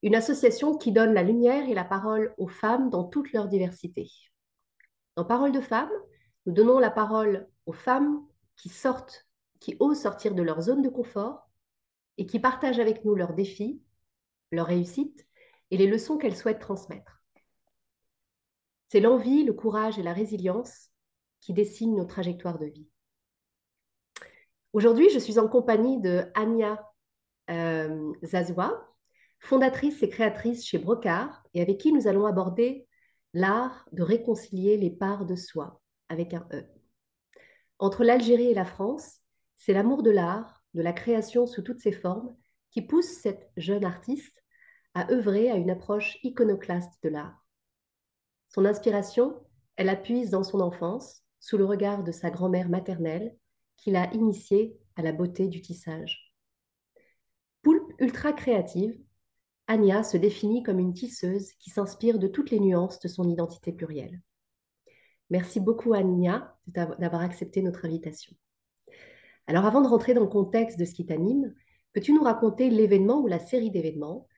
une association qui donne la lumière et la parole aux femmes dans toute leur diversité. Dans Parole de femmes, nous donnons la parole aux femmes qui sortent, qui osent sortir de leur zone de confort et qui partagent avec nous leurs défis, leurs réussites et les leçons qu'elles souhaitent transmettre. C'est l'envie, le courage et la résilience qui dessinent nos trajectoires de vie. Aujourd'hui, je suis en compagnie de Ania Zazoua, fondatrice et créatrice chez Brocard, et avec qui nous allons aborder l'art de réconcilier les parts de soi, avec un E. Entre l'Algérie et la France, c'est l'amour de l'art, de la création sous toutes ses formes, qui pousse cette jeune artiste à œuvrer à une approche iconoclaste de l'art. Son inspiration, elle la puise dans son enfance, sous le regard de sa grand-mère maternelle, qui l'a initiée à la beauté du tissage. Poulpe ultra créative, Ania se définit comme une tisseuse qui s'inspire de toutes les nuances de son identité plurielle. Merci beaucoup, Ania, d'avoir accepté notre invitation. Alors, avant de rentrer dans le contexte de ce qui t'anime, peux-tu nous raconter l'événement ou la série d'événements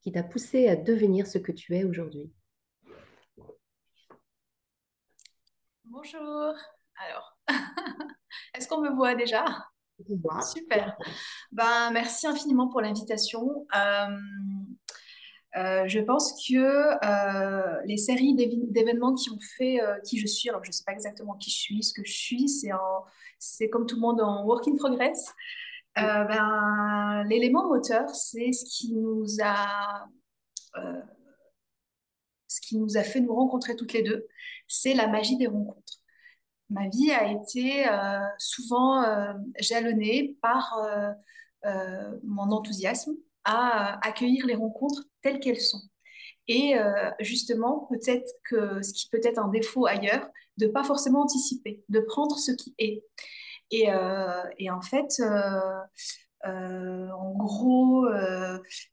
qui t'a poussé à devenir ce que tu es aujourd'hui? Bonjour. Alors, est-ce qu'on me voit déjà? Tu vois. Super. Ben, merci infiniment pour l'invitation. Je pense que les séries d'événements qui ont fait qui je suis, alors je ne sais pas exactement qui je suis, ce que je suis, c'est comme tout le monde en work in progress. Ben, l'élément moteur, c'est euh, ce qui nous a fait nous rencontrer toutes les deux, c'est la magie des rencontres. Ma vie a été souvent jalonnée par mon enthousiasme à accueillir les rencontres telles qu'elles sont. Et justement, peut-être que ce qui peut être un défaut ailleurs, de pas forcément anticiper, de prendre ce qui est. Et en fait, en gros,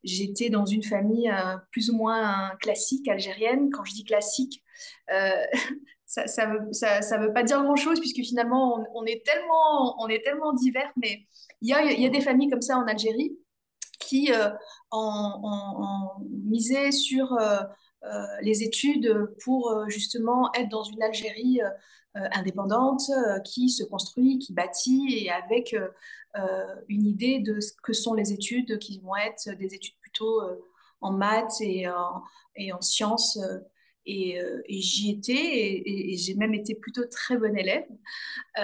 j'étais dans une famille plus ou moins classique algérienne. Quand je dis classique, euh, ça veut pas dire grand-chose puisque finalement on est tellement divers, mais il y a des familles comme ça en Algérie qui en misaient sur les études pour justement être dans une Algérie indépendante qui se construit, qui bâtit et avec une idée de ce que sont les études qui vont être des études plutôt en maths et en sciences. Et j'y étais et j'ai même été plutôt très bonne élève euh,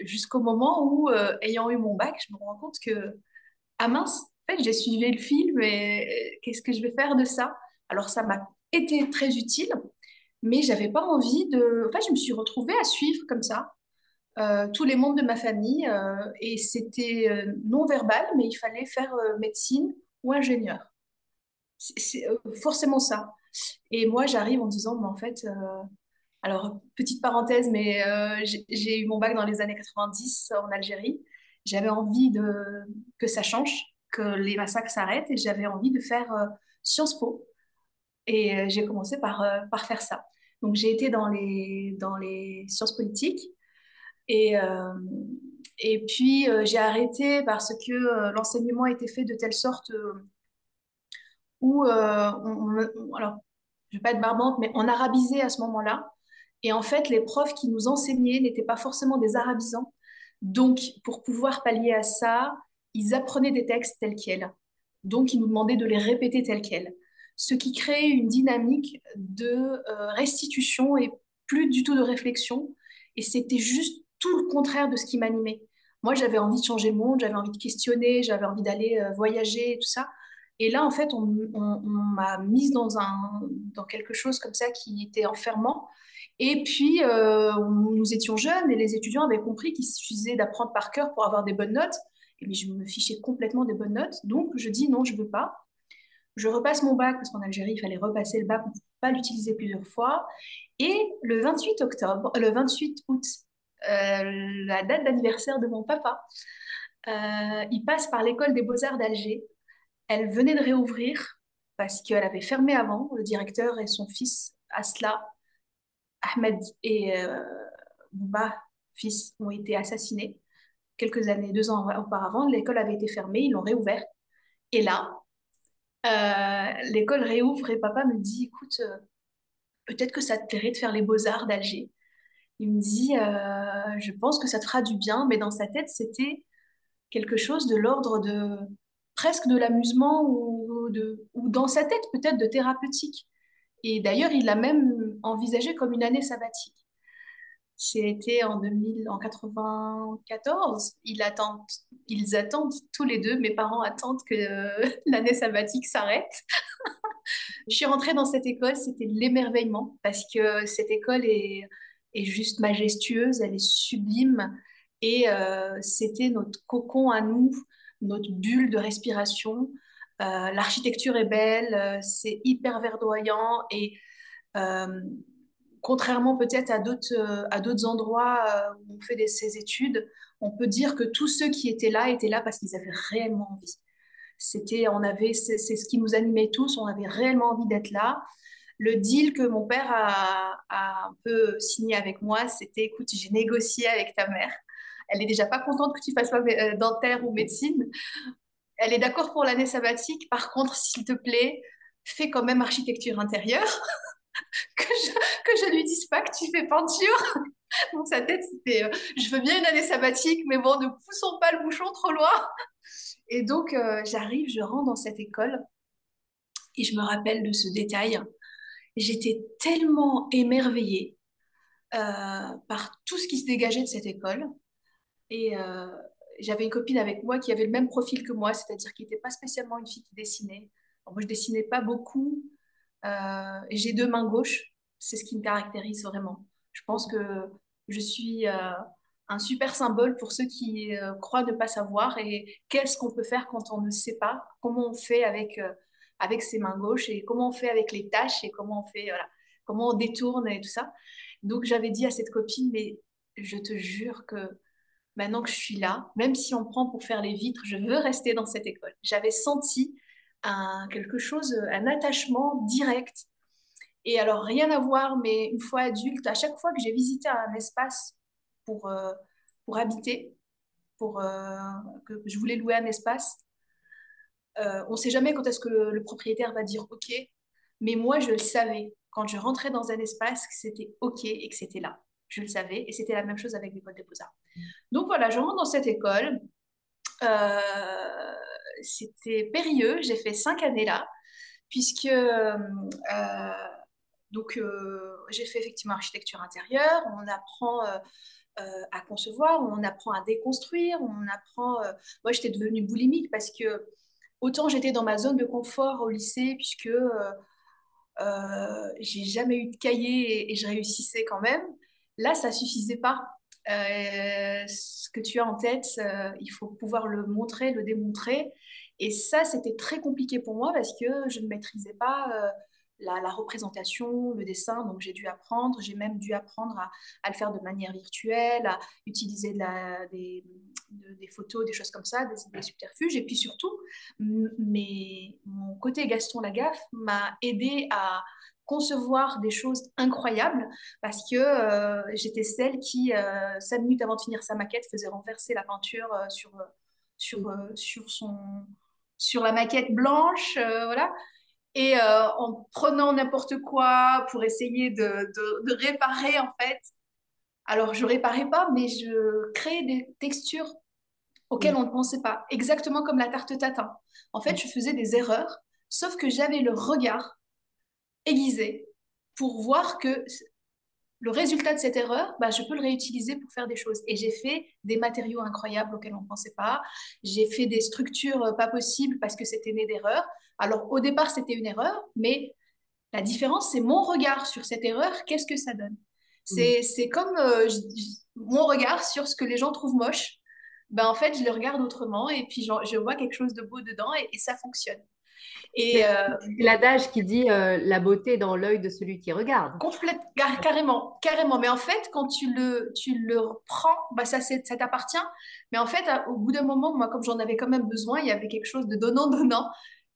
jusqu'au moment où, ayant eu mon bac, je me rends compte que, ah mince, en fait, j'ai suivi le film et qu'est-ce que je vais faire de ça? Alors, ça m'a été très utile, mais j'avais pas envie de. En fait, je me suis retrouvée à suivre comme ça tous les membres de ma famille et c'était non verbal, mais il fallait faire médecine ou ingénieur. C'est forcément ça. Et moi, j'arrive en disant, mais en fait, alors, petite parenthèse, mais j'ai eu mon bac dans les années 90 en Algérie. J'avais envie que ça change, que les massacres s'arrêtent et j'avais envie de faire Sciences Po. Et j'ai commencé par faire ça. Donc, j'ai été dans les sciences politiques et, et puis j'ai arrêté parce que l'enseignement était fait de telle sorte où, alors, je ne vais pas être barbante, mais on arabisait à ce moment-là. Et en fait, les profs qui nous enseignaient n'étaient pas forcément des arabisants. Donc, pour pouvoir pallier à ça, ils apprenaient des textes tels quels. Donc, ils nous demandaient de les répéter tels quels. Ce qui créait une dynamique de restitution et plus du tout de réflexion. Et c'était juste tout le contraire de ce qui m'animait. Moi, j'avais envie de changer le monde, j'avais envie de questionner, j'avais envie d'aller voyager et tout ça. Et là, en fait, on m'a mise dans quelque chose comme ça qui était enfermant. Et puis, nous étions jeunes et les étudiants avaient compris qu'il suffisait d'apprendre par cœur pour avoir des bonnes notes. Et mais je me fichais complètement des bonnes notes. Donc, je dis non, je ne veux pas. Je repasse mon bac parce qu'en Algérie, il fallait repasser le bac, on ne pouvait pas l'utiliser plusieurs fois. Et le 28 août, la date d'anniversaire de mon papa, il passe par l'école des beaux-arts d'Alger. Elle venait de réouvrir parce qu'elle avait fermé avant. Le directeur et son fils, Asla, Ahmed et Bouba, fils, ont été assassinés quelques années, 2 ans auparavant. L'école avait été fermée, ils l'ont réouvert. Et là, L'école réouvre et papa me dit, écoute, peut-être que ça te plairait de faire les beaux-arts d'Alger. Il me dit, je pense que ça te fera du bien, mais dans sa tête, c'était quelque chose de l'ordre de presque de l'amusement ou dans sa tête peut-être de thérapeutique. Et d'ailleurs, il l'a même envisagé comme une année sabbatique. C'était en 94. Ils attendent tous les deux, mes parents attendent que l'année sabbatique s'arrête. Je suis rentrée dans cette école, c'était l'émerveillement parce que cette école est juste majestueuse, elle est sublime et c'était notre cocon à nous, notre bulle de respiration. L'architecture est belle, c'est hyper verdoyant et euh, contrairement peut-être à d'autres endroits où on fait ces études, on peut dire que tous ceux qui étaient là parce qu'ils avaient réellement envie. C'est ce qui nous animait tous, on avait réellement envie d'être là. Le deal que mon père a un peu signé avec moi, c'était, écoute, j'ai négocié avec ta mère. Elle est déjà pas contente que tu fasses pas dentaire ou médecine. Elle est d'accord pour l'année sabbatique. Par contre, s'il te plaît, fais quand même architecture intérieure. Que je lui dise pas que tu fais peinture. Dans sa tête, c'était, je veux bien une année sabbatique, mais bon, ne poussons pas le bouchon trop loin. Et donc, j'arrive, je rentre dans cette école et je me rappelle de ce détail. J'étais tellement émerveillée par tout ce qui se dégageait de cette école. Et j'avais une copine avec moi qui avait le même profil que moi, c'est-à-dire qui n'était pas spécialement une fille qui dessinait. Alors, moi, je dessinais pas beaucoup. Et j'ai deux mains gauches. C'est ce qui me caractérise vraiment. Je pense que je suis un super symbole pour ceux qui croient ne pas savoir et qu'est-ce qu'on peut faire quand on ne sait pas, comment on fait avec ses mains gauches et comment on fait avec les tâches et comment on fait, voilà, comment on détourne et tout ça. Donc j'avais dit à cette copine, mais je te jure que maintenant que je suis là, même si on me prend pour faire les vitres, je veux rester dans cette école. J'avais senti quelque chose, un attachement direct. Et alors, rien à voir, mais une fois adulte, à chaque fois que j'ai visité un espace pour, euh, pour habiter, que je voulais louer un espace, on ne sait jamais quand est-ce que le propriétaire va dire OK, mais moi, je le savais. Quand je rentrais dans un espace, que c'était OK et que c'était là. Je le savais, et c'était la même chose avec l'école des beaux-arts. Donc voilà, je rentre dans cette école. Euh, C'était périlleux, j'ai fait 5 années là, puisque j'ai fait effectivement architecture intérieure, on apprend à concevoir, on apprend à déconstruire, on apprend... Moi, j'étais devenue boulimique parce que autant j'étais dans ma zone de confort au lycée, puisque j'ai jamais eu de cahier et je réussissais quand même. Là, ça suffisait pas. Ce que tu as en tête, il faut pouvoir le montrer, le démontrer. Et ça, c'était très compliqué pour moi parce que je ne maîtrisais pas la représentation, le dessin. Donc, j'ai dû apprendre. J'ai même dû apprendre à le faire de manière virtuelle, à utiliser des photos, des choses comme ça, des subterfuges. Et puis surtout, mon côté Gaston Lagaffe m'a aidé à concevoir des choses incroyables parce que j'étais celle qui, 5 minutes avant de finir sa maquette, faisait renverser la peinture sur la maquette blanche, voilà. Et en prenant n'importe quoi pour essayer de réparer, en fait. Alors, je réparais pas, mais je créais des textures auxquelles on ne pensait pas, exactement comme la tarte tatin. En fait, je faisais des erreurs, sauf que j'avais le regard aiguisé pour voir que le résultat de cette erreur, bah, je peux le réutiliser pour faire des choses. Et j'ai fait des matériaux incroyables auxquels on ne pensait pas. J'ai fait des structures pas possibles parce que c'était né d'erreurs. Alors au départ, c'était une erreur, mais la différence, c'est mon regard sur cette erreur. Qu'est-ce que ça donne? C'est comme mon regard sur ce que les gens trouvent moche. Ben, en fait, je le regarde autrement et puis je vois quelque chose de beau dedans et ça fonctionne. Et C'est l'adage qui dit la beauté est dans l'œil de celui qui regarde. Carrément, carrément. Mais en fait, quand tu le prends, bah ça t'appartient. Mais en fait, au bout d'un moment, moi, comme j'en avais quand même besoin, il y avait quelque chose de donnant-donnant.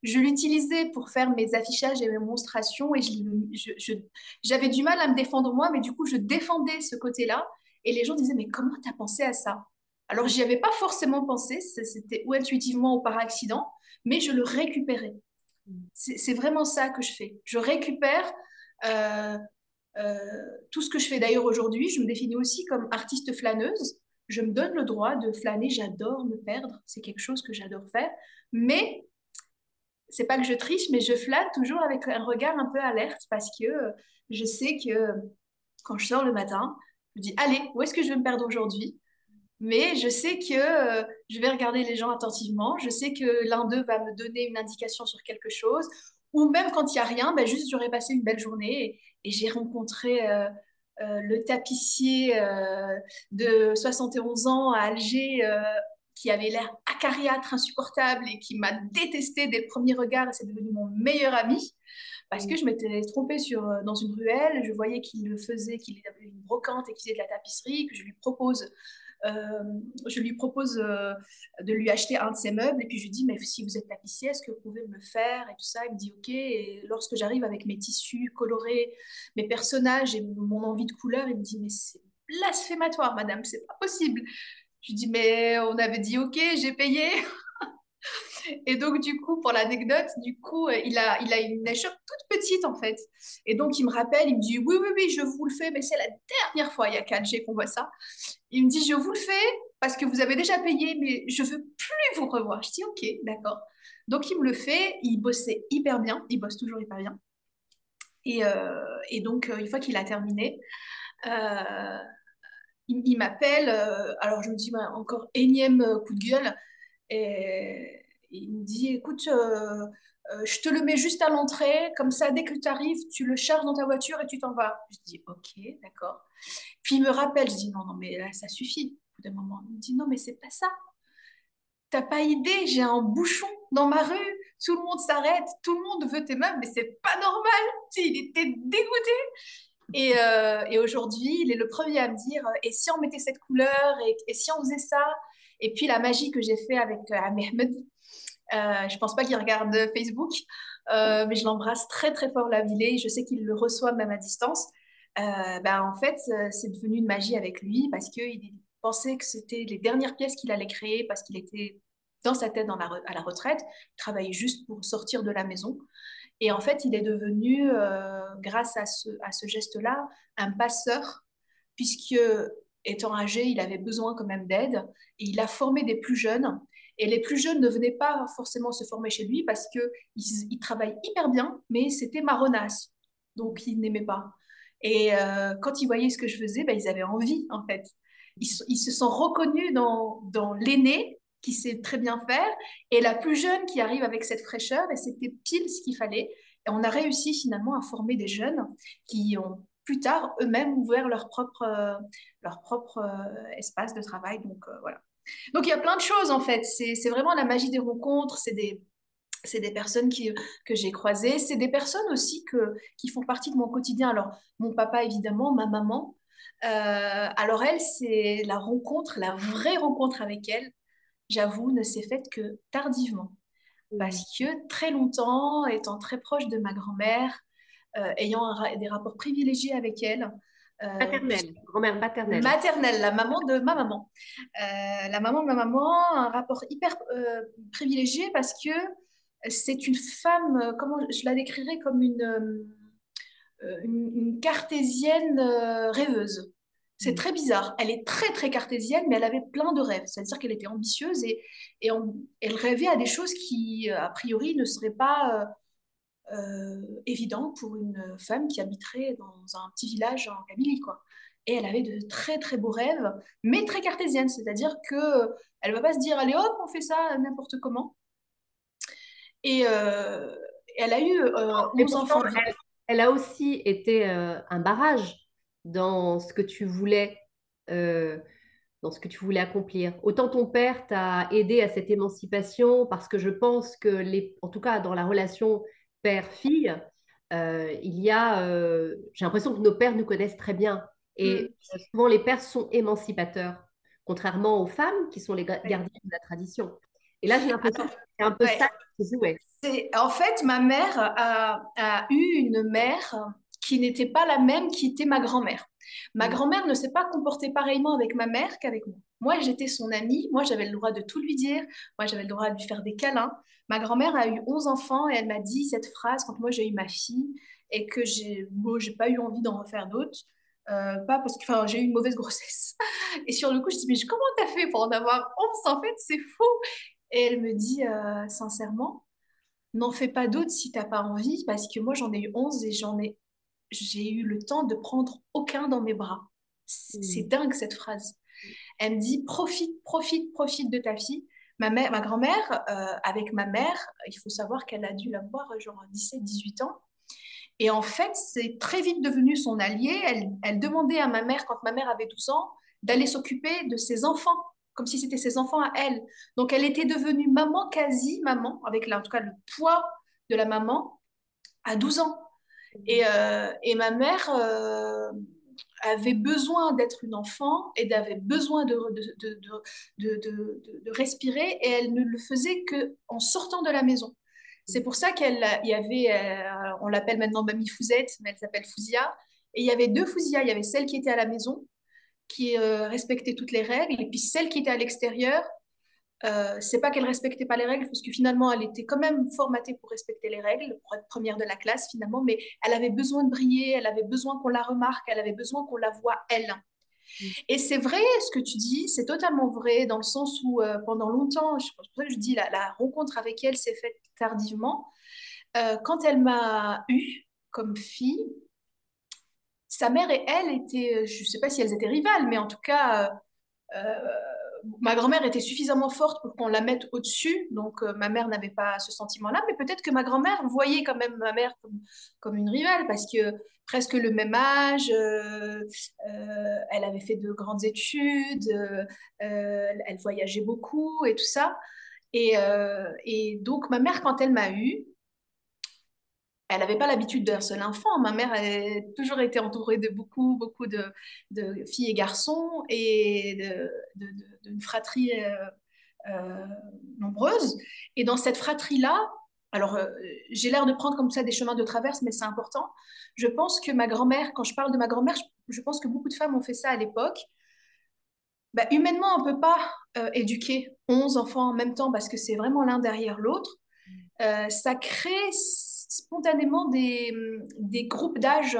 Je l'utilisais pour faire mes affichages et mes monstrations et j'avais du mal à me défendre moi, mais du coup, je défendais ce côté-là. Et les gens disaient, mais comment t'as pensé à ça? Alors, j'y avais pas forcément pensé, c'était ou intuitivement ou par accident, mais je le récupérais. C'est vraiment ça que je fais. Je récupère euh, euh, tout ce que je fais. D'ailleurs, aujourd'hui, je me définis aussi comme artiste flâneuse. Je me donne le droit de flâner. J'adore me perdre. C'est quelque chose que j'adore faire. Mais c'est pas que je triche, mais je flâne toujours avec un regard un peu alerte parce que je sais que quand je sors le matin, je me dis, allez, où est-ce que je vais me perdre aujourd'hui? Mais je sais que je vais regarder les gens attentivement. Je sais que l'un d'eux va me donner une indication sur quelque chose. Ou même quand il n'y a rien, ben juste j'aurais passé une belle journée et j'ai rencontré le tapissier de 71 ans à Alger qui avait l'air acariâtre, insupportable et qui m'a détesté dès le premier regard et c'est devenu mon meilleur ami parce que je m'étais trompée dans une ruelle, je voyais qu'il le faisait, qu'il avait une brocante et qu'il faisait de la tapisserie, que euh, je lui propose de lui acheter un de ses meubles et puis je lui dis mais si vous êtes tapissier est-ce que vous pouvez me le faire et tout ça il me dit ok et lorsque j'arrive avec mes tissus colorés mes personnages et mon envie de couleur il me dit mais c'est blasphématoire madame c'est pas possible je lui dis mais on avait dit ok j'ai payé et donc, du coup, pour l'anecdote, il a une échoppe toute petite, en fait. Et donc, il me rappelle, il me dit, oui, oui, oui, je vous le fais, mais c'est la dernière fois, il y a 4G qu'on voit ça. Il me dit, je vous le fais parce que vous avez déjà payé, mais je veux plus vous revoir. Je dis, ok, d'accord. Donc, il me le fait, il bossait hyper bien, il bosse toujours hyper bien. Et donc, une fois qu'il a terminé, euh, il m'appelle, alors je me dis, ouais, encore énième coup de gueule, et il me dit, écoute, je te le mets juste à l'entrée, comme ça, dès que tu arrives, tu le charges dans ta voiture et tu t'en vas. Je dis, ok, d'accord. Puis il me rappelle, je dis, non, non, mais là, ça suffit. Au bout d'un moment, il me dit, non, mais c'est pas ça. T'as pas idée, j'ai un bouchon dans ma rue, tout le monde s'arrête, tout le monde veut tes meubles, mais c'est pas normal. Tu sais, il était dégoûté. Et aujourd'hui, il est le premier à me dire, et si on mettait cette couleur, et si on faisait ça? Et puis la magie que j'ai fait avec Mehmed, je pense pas qu'il regarde Facebook, mais je l'embrasse très très fort la Villée. Je sais qu'il le reçoit même à distance. En fait, c'est devenu une magie avec lui parce qu'il pensait que c'était les dernières pièces qu'il allait créer parce qu'il était dans sa tête à la retraite. Il travaillait juste pour sortir de la maison. Et en fait, il est devenu, grâce à ce geste-là, un passeur, puisque étant âgé, il avait besoin quand même d'aide, et il a formé des plus jeunes. Et les plus jeunes ne venaient pas forcément se former chez lui parce qu'il travaille hyper bien, mais c'était marronasse. Donc, ils n'aimaient pas. Et quand ils voyaient ce que je faisais, ben, ils avaient envie, en fait. Ils se sont reconnus dans l'aîné qui sait très bien faire et la plus jeune qui arrive avec cette fraîcheur, et c'était pile ce qu'il fallait. Et on a réussi finalement à former des jeunes qui ont plus tard eux-mêmes ouvert leur propre espace de travail. Donc voilà. Donc il y a plein de choses en fait. C'est vraiment la magie des rencontres. C'est des personnes que j'ai croisées. C'est des personnes aussi qui font partie de mon quotidien. Alors mon papa évidemment, ma maman. Alors elle, c'est la rencontre, la vraie rencontre avec elle j'avoue, ne s'est faite que tardivement. Parce que très longtemps, étant très proche de ma grand-mère, ayant des rapports privilégiés avec elle, Paternelle, grand-mère maternelle. maternelle, la maman de ma maman. La maman de ma maman, un rapport hyper privilégié parce que c'est une femme, comment je la décrirais comme une cartésienne rêveuse. C'est très bizarre. Elle est très, très cartésienne, mais elle avait plein de rêves. C'est-à-dire qu'elle était ambitieuse et elle rêvait à des choses qui, a priori, ne seraient pas évidentes pour une femme qui habiterait dans un petit village en Kabylie, quoi. Et elle avait de très, très beaux rêves, mais très cartésiennes. C'est-à-dire que elle ne va pas se dire, allez hop, on fait ça n'importe comment. Et elle a eu Mais 11 pourtant, enfants. elle a aussi été un barrage dans ce que tu voulais, euh, dans ce que tu voulais accomplir. Autant ton père t'a aidé à cette émancipation, parce que je pense que, en tout cas dans la relation père-fille, j'ai l'impression que nos pères nous connaissent très bien. Mm. Et souvent, les pères sont émancipateurs, contrairement aux femmes qui sont les Ouais. gardiennes de la tradition. Et là, j'ai l'impression que c'est un peu Ouais. ça qui se jouait. En fait, ma mère a eu une mère qui n'était pas la même qui était ma grand-mère. Ma grand-mère ne s'est pas comportée pareillement avec ma mère qu'avec moi. Moi, j'étais son amie. Moi, j'avais le droit de tout lui dire. Moi, j'avais le droit de lui faire des câlins. Ma grand-mère a eu 11 enfants et elle m'a dit cette phrase quand moi j'ai eu ma fille et que j'ai pas eu envie d'en refaire d'autres. Pas parce que enfin, j'ai eu une mauvaise grossesse. Et sur le coup, je dis, mais comment t'as fait pour en avoir 11 en fait, c'est fou. Et elle me dit sincèrement, n'en fais pas d'autres si t'as pas envie, parce que moi j'en ai eu 11 et j'ai eu le temps de prendre aucun dans mes bras. C'est Mm. dingue cette phrase. Elle me dit profite, profite, profite de ta fille. Ma grand-mère, avec ma mère, il faut savoir qu'elle a dû l'avoir genre 17, 18 ans. Et en fait, c'est très vite devenu son allié. Elle demandait à ma mère, quand ma mère avait 12 ans, d'aller s'occuper de ses enfants, comme si c'était ses enfants à elle. Donc, elle était devenue maman, quasi maman, avec en tout cas le poids de la maman, à 12 ans. Et ma mère avait besoin d'être une enfant et avait besoin de respirer et elle ne le faisait que en sortant de la maison. C'est pour ça il y avait, on l'appelle maintenant Mamie Fouzette, mais elle s'appelle Fouzia. Et il y avait deux Fouzia. Il y avait celle qui était à la maison, qui respectait toutes les règles, et puis celle qui était à l'extérieur, c'est pas qu'elle respectait pas les règles, parce que finalement, elle était quand même formatée pour respecter les règles, pour être première de la classe finalement, mais elle avait besoin de briller, elle avait besoin qu'on la remarque, elle avait besoin qu'on la voie elle. Et c'est vrai, ce que tu dis, c'est totalement vrai, dans le sens où pendant longtemps, c'est pour ça que je dis, la rencontre avec elle s'est faite tardivement. Quand elle m'a eue comme fille, sa mère et elle étaient, je sais pas si elles étaient rivales, mais en tout cas, euh, ma grand-mère était suffisamment forte pour qu'on la mette au-dessus, donc ma mère n'avait pas ce sentiment-là, mais peut-être que ma grand-mère voyait quand même ma mère comme une rivale, parce que presque le même âge, elle avait fait de grandes études, elle voyageait beaucoup et tout ça. Et donc ma mère, quand elle m'a eue, elle n'avait pas l'habitude d'un seul enfant. Ma mère a toujours été entourée de beaucoup, beaucoup de filles et garçons et d'une fratrie euh, nombreuse. Et dans cette fratrie-là, alors j'ai l'air de prendre comme ça des chemins de traverse, mais c'est important. Je pense que ma grand-mère, quand je parle de ma grand-mère, je pense que beaucoup de femmes ont fait ça à l'époque. Bah, humainement, on ne peut pas éduquer 11 enfants en même temps parce que c'est vraiment l'un derrière l'autre. Ça crée spontanément des groupes d'âge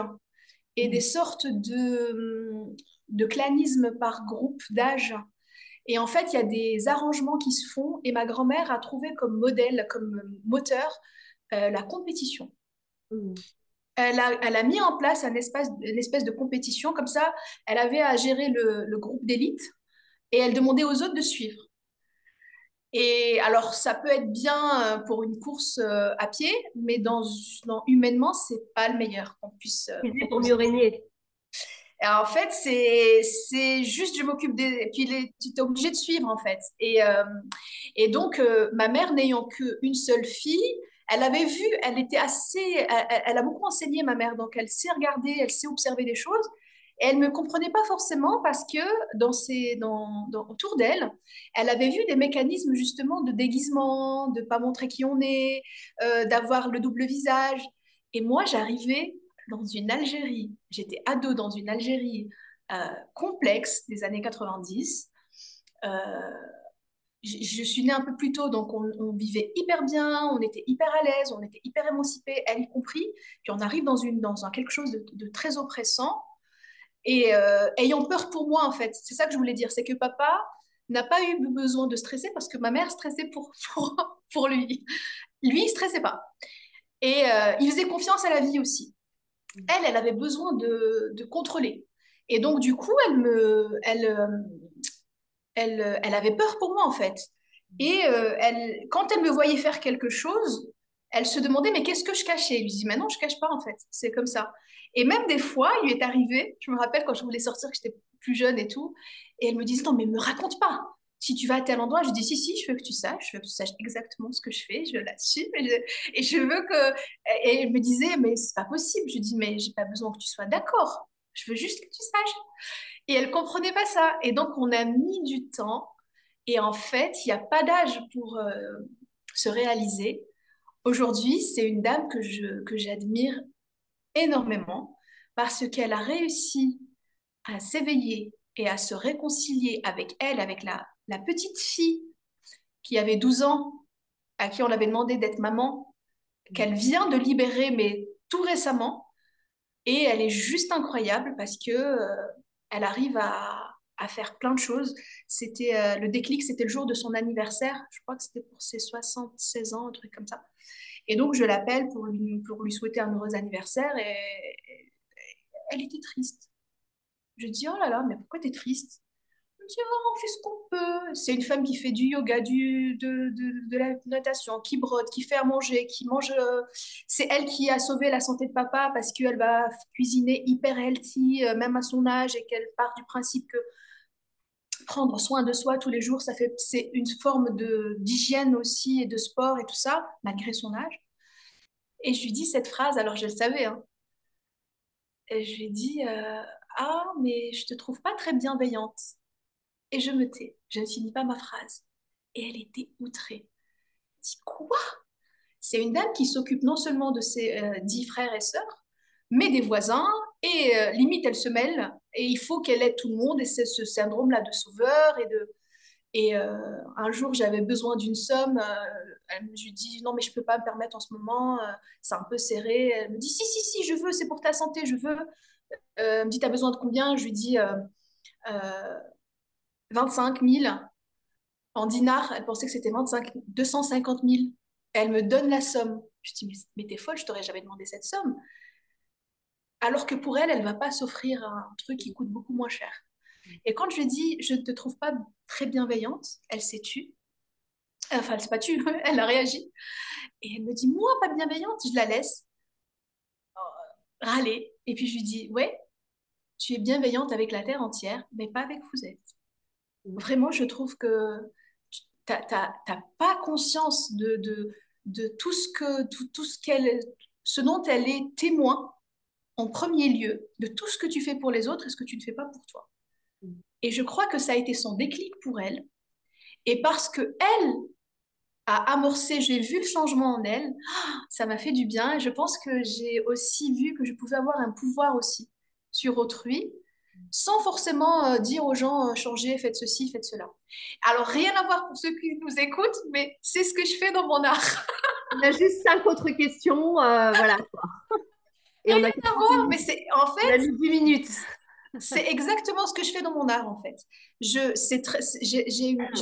et des Mm. sortes de clanisme par groupe d'âge. Et en fait, il y a des arrangements qui se font et ma grand-mère a trouvé comme modèle, comme moteur, la compétition. Mm. Elle a mis en place une espèce de compétition, comme ça, elle avait à gérer le groupe d'élite et elle demandait aux autres de suivre. Et alors, ça peut être bien pour une course à pied, mais humainement, c'est pas le meilleur qu'on puisse Utiliser pour mieux proposer. régner. Et en fait, c'est juste, je m'occupe des. Et puis, tu es obligé de suivre, en fait. Et donc, ma mère, n'ayant qu'une seule fille, elle avait vu, elle était assez. Elle a beaucoup enseigné, ma mère, donc elle sait regarder, elle sait observer des choses. Et elle ne me comprenait pas forcément parce que autour d'elle, elle avait vu des mécanismes justement de déguisement, de pas montrer qui on est, d'avoir le double visage. Et moi, j'arrivais dans une Algérie, j'étais ado dans une Algérie complexe des années 90. Euh, je suis née un peu plus tôt, donc on vivait hyper bien, on était hyper à l'aise, on était hyper émancipés, elle y compris. Puis on arrive dans quelque chose de très oppressant et ayant peur pour moi, en fait. C'est ça que je voulais dire, c'est que papa n'a pas eu besoin de stresser parce que ma mère stressait pour lui. Lui, il stressait pas. Et il faisait confiance à la vie aussi. Elle avait besoin de contrôler. Et donc, du coup, elle avait peur pour moi, en fait. Et quand elle me voyait faire quelque chose, elle se demandait, mais qu'est-ce que je cachais? Je lui dis, mais non, je cache pas, en fait. C'est comme ça. Et même des fois, il lui est arrivé, je me rappelle quand je voulais sortir, que j'étais plus jeune et tout, et elle me disait, non, mais me raconte pas. Si tu vas à tel endroit, je dis, si, si, je veux que tu saches, je veux que tu saches exactement ce que je fais, je l'assume, et je veux que... Et elle me disait, mais c'est pas possible. Je dis, mais j'ai pas besoin que tu sois d'accord. Je veux juste que tu saches. Et elle comprenait pas ça. Et donc, on a mis du temps. Et en fait, il n'y a pas d'âge pour se réaliser. Aujourd'hui, c'est une dame que j'admire énormément parce qu'elle a réussi à s'éveiller et à se réconcilier avec elle, avec la petite fille qui avait 12 ans, à qui on avait demandé d'être maman, qu'elle vient de libérer, mais tout récemment. Et elle est juste incroyable parce que elle arrive à faire plein de choses. C'était le déclic, c'était le jour de son anniversaire. Je crois que c'était pour ses 76 ans, un truc comme ça. Et donc, je l'appelle pour lui souhaiter un heureux anniversaire et elle était triste. Je dis, oh là là, mais pourquoi t'es triste? Elle me dit, oh, on fait ce qu'on peut. C'est une femme qui fait du yoga, de la natation, qui brode, qui fait à manger, qui mange. C'est elle qui a sauvé la santé de papa parce qu'elle va cuisiner hyper healthy, même à son âge, et qu'elle part du principe que prendre soin de soi tous les jours, c'est une forme d'hygiène aussi et de sport et tout ça, malgré son âge. Et je lui dis cette phrase, alors je le savais, hein, et je lui ai dit, ah, mais je te trouve pas très bienveillante. Et je me tais, je ne finis pas ma phrase. Et elle était outrée. Elle dit, quoi? C'est une dame qui s'occupe non seulement de ses 10 frères et sœurs, mais des voisins, et limite elle se mêle, et il faut qu'elle aide tout le monde, et c'est ce syndrome-là de sauveur, et un jour, j'avais besoin d'une somme. Je lui dis, non, mais je ne peux pas me permettre en ce moment. C'est un peu serré. Elle me dit, si, si, si, je veux. C'est pour ta santé, je veux. Elle me dit, tu as besoin de combien? Je lui dis, 25 000 en dinars. Elle pensait que c'était 250 000. Elle me donne la somme. Je dis, mais t'es folle, je t'aurais jamais demandé cette somme. Alors que pour elle, elle ne va pas s'offrir un truc qui coûte beaucoup moins cher. Et quand je lui dis, je ne te trouve pas très bienveillante, elle s'est tue. Enfin, elle s'est pas tue, elle a réagi. Et elle me dit, moi, pas bienveillante, je la laisse râler. Et puis je lui dis, ouais, tu es bienveillante avec la terre entière, mais pas avec vous êtes. Vraiment, je trouve que tu n'as pas conscience de tout tout ce ce dont elle est témoin en premier lieu, de tout ce que tu fais pour les autres et ce que tu ne fais pas pour toi. Et je crois que ça a été son déclic pour elle. Et parce que elle a amorcé, j'ai vu le changement en elle, ça m'a fait du bien. Et je pense que j'ai aussi vu que je pouvais avoir un pouvoir aussi sur autrui, sans forcément dire aux gens, changez, faites ceci, faites cela. Alors, rien à voir pour ceux qui nous écoutent, mais c'est ce que je fais dans mon art. On a juste 5 autres questions, voilà. Et on a, Rien à voir, mais c'est en on a fait, mis 10 minutes. c'est exactement ce que je fais dans mon art, en fait. J'ai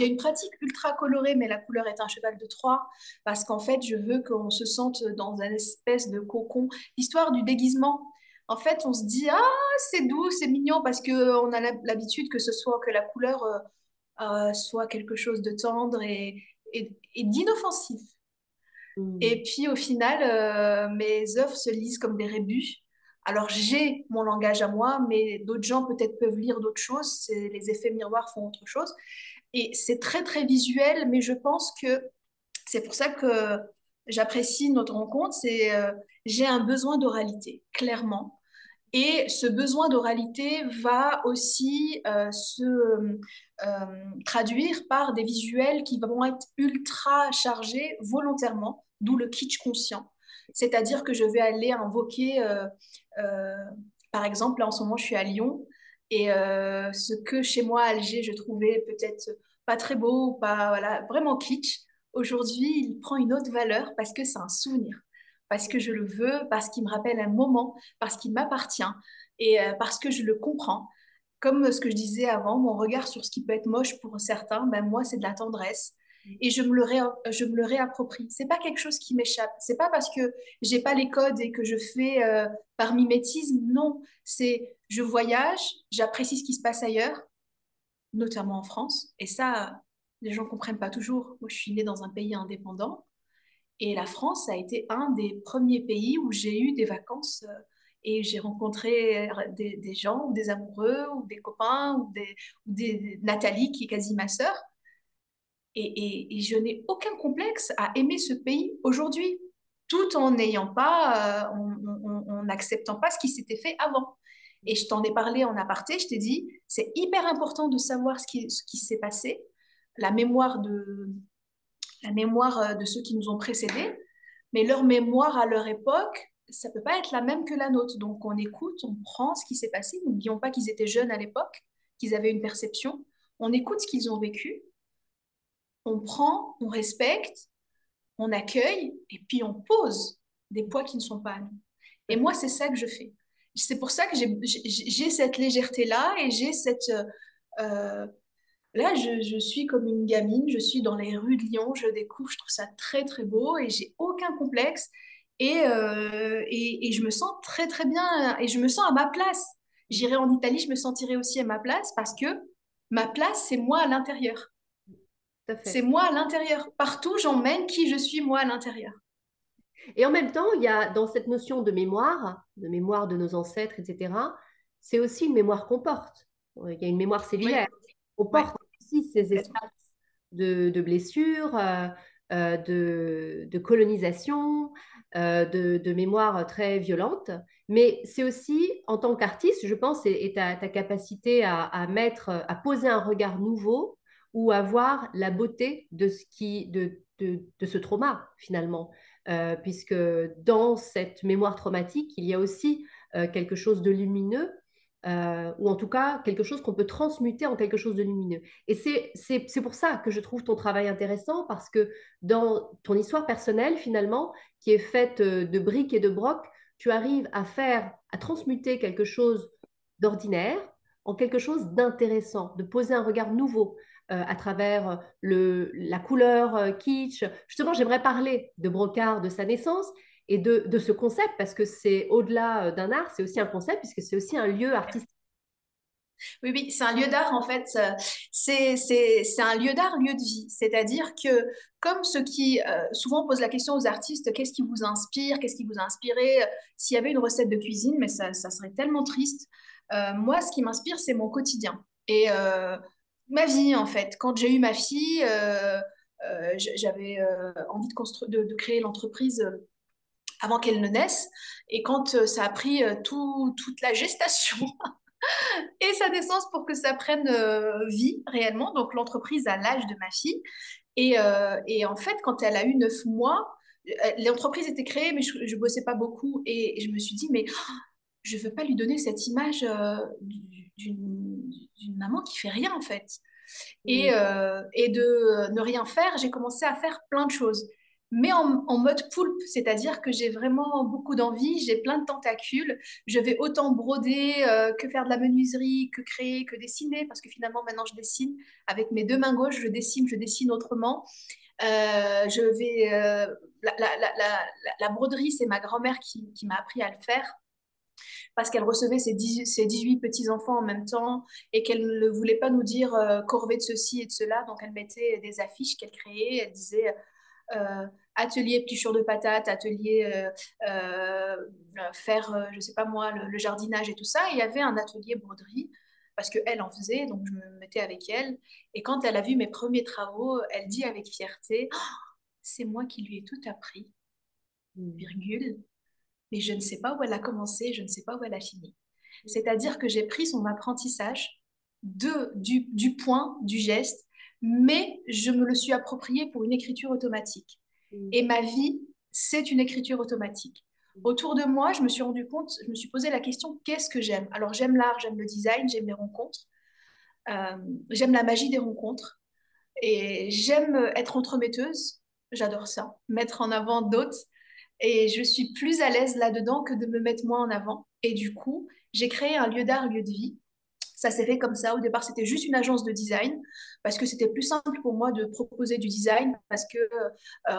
une pratique ultra colorée, mais la couleur est un cheval de Troie, parce qu'en fait, je veux qu'on se sente dans une espèce de cocon. L'histoire du déguisement, en fait, on se dit, ah, c'est doux, c'est mignon, parce qu'on a l'habitude que ce soit que la couleur soit quelque chose de tendre et d'inoffensif. Mm. Et puis au final, mes œuvres se lisent comme des rébus. Alors j'ai mon langage à moi, mais d'autres gens peut-être peuvent lire d'autres choses. Les effets miroirs font autre chose. Et c'est très très visuel, mais je pense que c'est pour ça que j'apprécie notre rencontre. J'ai un besoin d'oralité, clairement. Et ce besoin d'oralité va aussi traduire par des visuels qui vont être ultra chargés volontairement, d'où le kitsch conscient. C'est-à-dire que je vais aller invoquer, euh, par exemple, là en ce moment je suis à Lyon, et ce que chez moi à Alger je trouvais peut-être pas très beau, pas voilà, vraiment kitsch, aujourd'hui il prend une autre valeur parce que c'est un souvenir, parce que je le veux, parce qu'il me rappelle un moment, parce qu'il m'appartient et parce que je le comprends. Comme ce que je disais avant, mon regard sur ce qui peut être moche pour certains, ben moi, c'est de la tendresse. Et je me le réapproprie. C'est pas quelque chose qui m'échappe. C'est pas parce que j'ai pas les codes et que je fais par mimétisme. Non, c'est je voyage, j'apprécie ce qui se passe ailleurs, notamment en France. Et ça, les gens comprennent pas toujours. Moi, je suis née dans un pays indépendant. Et la France a été un des premiers pays où j'ai eu des vacances et j'ai rencontré des gens ou des amoureux ou des copains ou des Nathalie qui est quasi ma sœur. Et je n'ai aucun complexe à aimer ce pays aujourd'hui, tout en n'ayant pas, en n'acceptant pas ce qui s'était fait avant. Et je t'en ai parlé en aparté, je t'ai dit, c'est hyper important de savoir ce qui s'est passé, la mémoire la mémoire de ceux qui nous ont précédés, mais leur mémoire à leur époque, ça peut pas être la même que la nôtre. Donc on écoute, on prend ce qui s'est passé. N'oublions pas qu'ils étaient jeunes à l'époque, qu'ils avaient une perception, on écoute ce qu'ils ont vécu, on prend, on respecte, on accueille et puis on pose des poids qui ne sont pas à nous. Et moi, c'est ça que je fais. C'est pour ça que j'ai cette légèreté-là et j'ai cette... euh, là, je suis comme une gamine, je suis dans les rues de Lyon, je découvre, je trouve ça très, très beau et j'ai aucun complexe. Et je me sens très, très bien et je me sens à ma place. J'irai en Italie, je me sentirai aussi à ma place parce que ma place, c'est moi à l'intérieur. Tout à C'est fait. moi à l'intérieur. Partout, j'emmène qui je suis moi à l'intérieur. Et en même temps, il y a dans cette notion de mémoire de nos ancêtres, etc., c'est aussi une mémoire qu'on porte. Il y a une mémoire cellulaire. Oui, On oui, porte aussi ces complètement. espaces de blessures, de colonisation, de mémoire très violente. Mais c'est aussi, en tant qu'artiste, je pense, et ta capacité à mettre, à poser un regard nouveau ou à voir la beauté de ce trauma, finalement. Puisque dans cette mémoire traumatique, il y a aussi quelque chose de lumineux, ou en tout cas quelque chose qu'on peut transmuter en quelque chose de lumineux. Et c'est pour ça que je trouve ton travail intéressant, parce que dans ton histoire personnelle, finalement, qui est faite de briques et de brocs, tu arrives à transmuter quelque chose d'ordinaire en quelque chose d'intéressant, de poser un regard nouveau à travers la couleur kitsch. Justement, j'aimerais parler de Brocard, de sa naissance et de ce concept, parce que c'est au-delà d'un art, c'est aussi un concept, puisque c'est aussi un lieu artistique. Oui, oui, c'est un lieu d'art en fait. C'est un lieu d'art, lieu de vie. C'est-à-dire que, comme ceux qui souvent posent la question aux artistes, qu'est-ce qui vous inspire, qu'est-ce qui vous a inspiré, s'il y avait une recette de cuisine, mais ça serait tellement triste. Moi, ce qui m'inspire, c'est mon quotidien et ma vie en fait. Quand j'ai eu ma fille, j'avais envie de créer l'entreprise avant qu'elle ne naisse. Et quand ça a pris toute la gestation et sa naissance pour que ça prenne vie réellement. Donc l'entreprise à l'âge de ma fille. Et en fait, quand elle a eu 9 mois, l'entreprise était créée, mais je ne bossais pas beaucoup. Et je me suis dit, mais je ne veux pas lui donner cette image d'une maman qui fait rien en fait. Mm. Et de ne rien faire, j'ai commencé à faire plein de choses. Mais en mode poulpe, c'est-à-dire que j'ai vraiment beaucoup d'envie, j'ai plein de tentacules. Je vais autant broder que faire de la menuiserie, que créer, que dessiner, parce que finalement maintenant je dessine avec mes deux mains gauches, je dessine autrement. Je vais la broderie, c'est ma grand-mère qui m'a appris à le faire parce qu'elle recevait ses 18 petits-enfants en même temps et qu'elle ne voulait pas nous dire corvée de ceci et de cela. Donc, elle mettait des affiches qu'elle créait. Elle disait atelier épluchure de patates, atelier faire, je sais pas moi, le jardinage et tout ça. Et il y avait un atelier broderie parce qu'elle en faisait, donc je me mettais avec elle. Et quand elle a vu mes premiers travaux, elle dit avec fierté, oh, c'est moi qui lui ai tout appris, Mm. virgule, mais je ne sais pas où elle a commencé, je ne sais pas où elle a fini. C'est-à-dire que j'ai pris son apprentissage du point, du geste, mais je me le suis approprié pour une écriture automatique. Mm. Et ma vie, c'est une écriture automatique. Autour de moi, je me suis rendu compte, je me suis posé la question, qu'est-ce que j'aime? Alors j'aime l'art, j'aime le design, j'aime les rencontres, euh, j'aime la magie des rencontres et j'aime être entremetteuse, j'adore ça, mettre en avant d'autres et je suis plus à l'aise là-dedans que de me mettre moi en avant. Et du coup, j'ai créé un lieu d'art, lieu de vie. Ça s'est fait comme ça. Au départ, c'était juste une agence de design parce que c'était plus simple pour moi de proposer du design parce que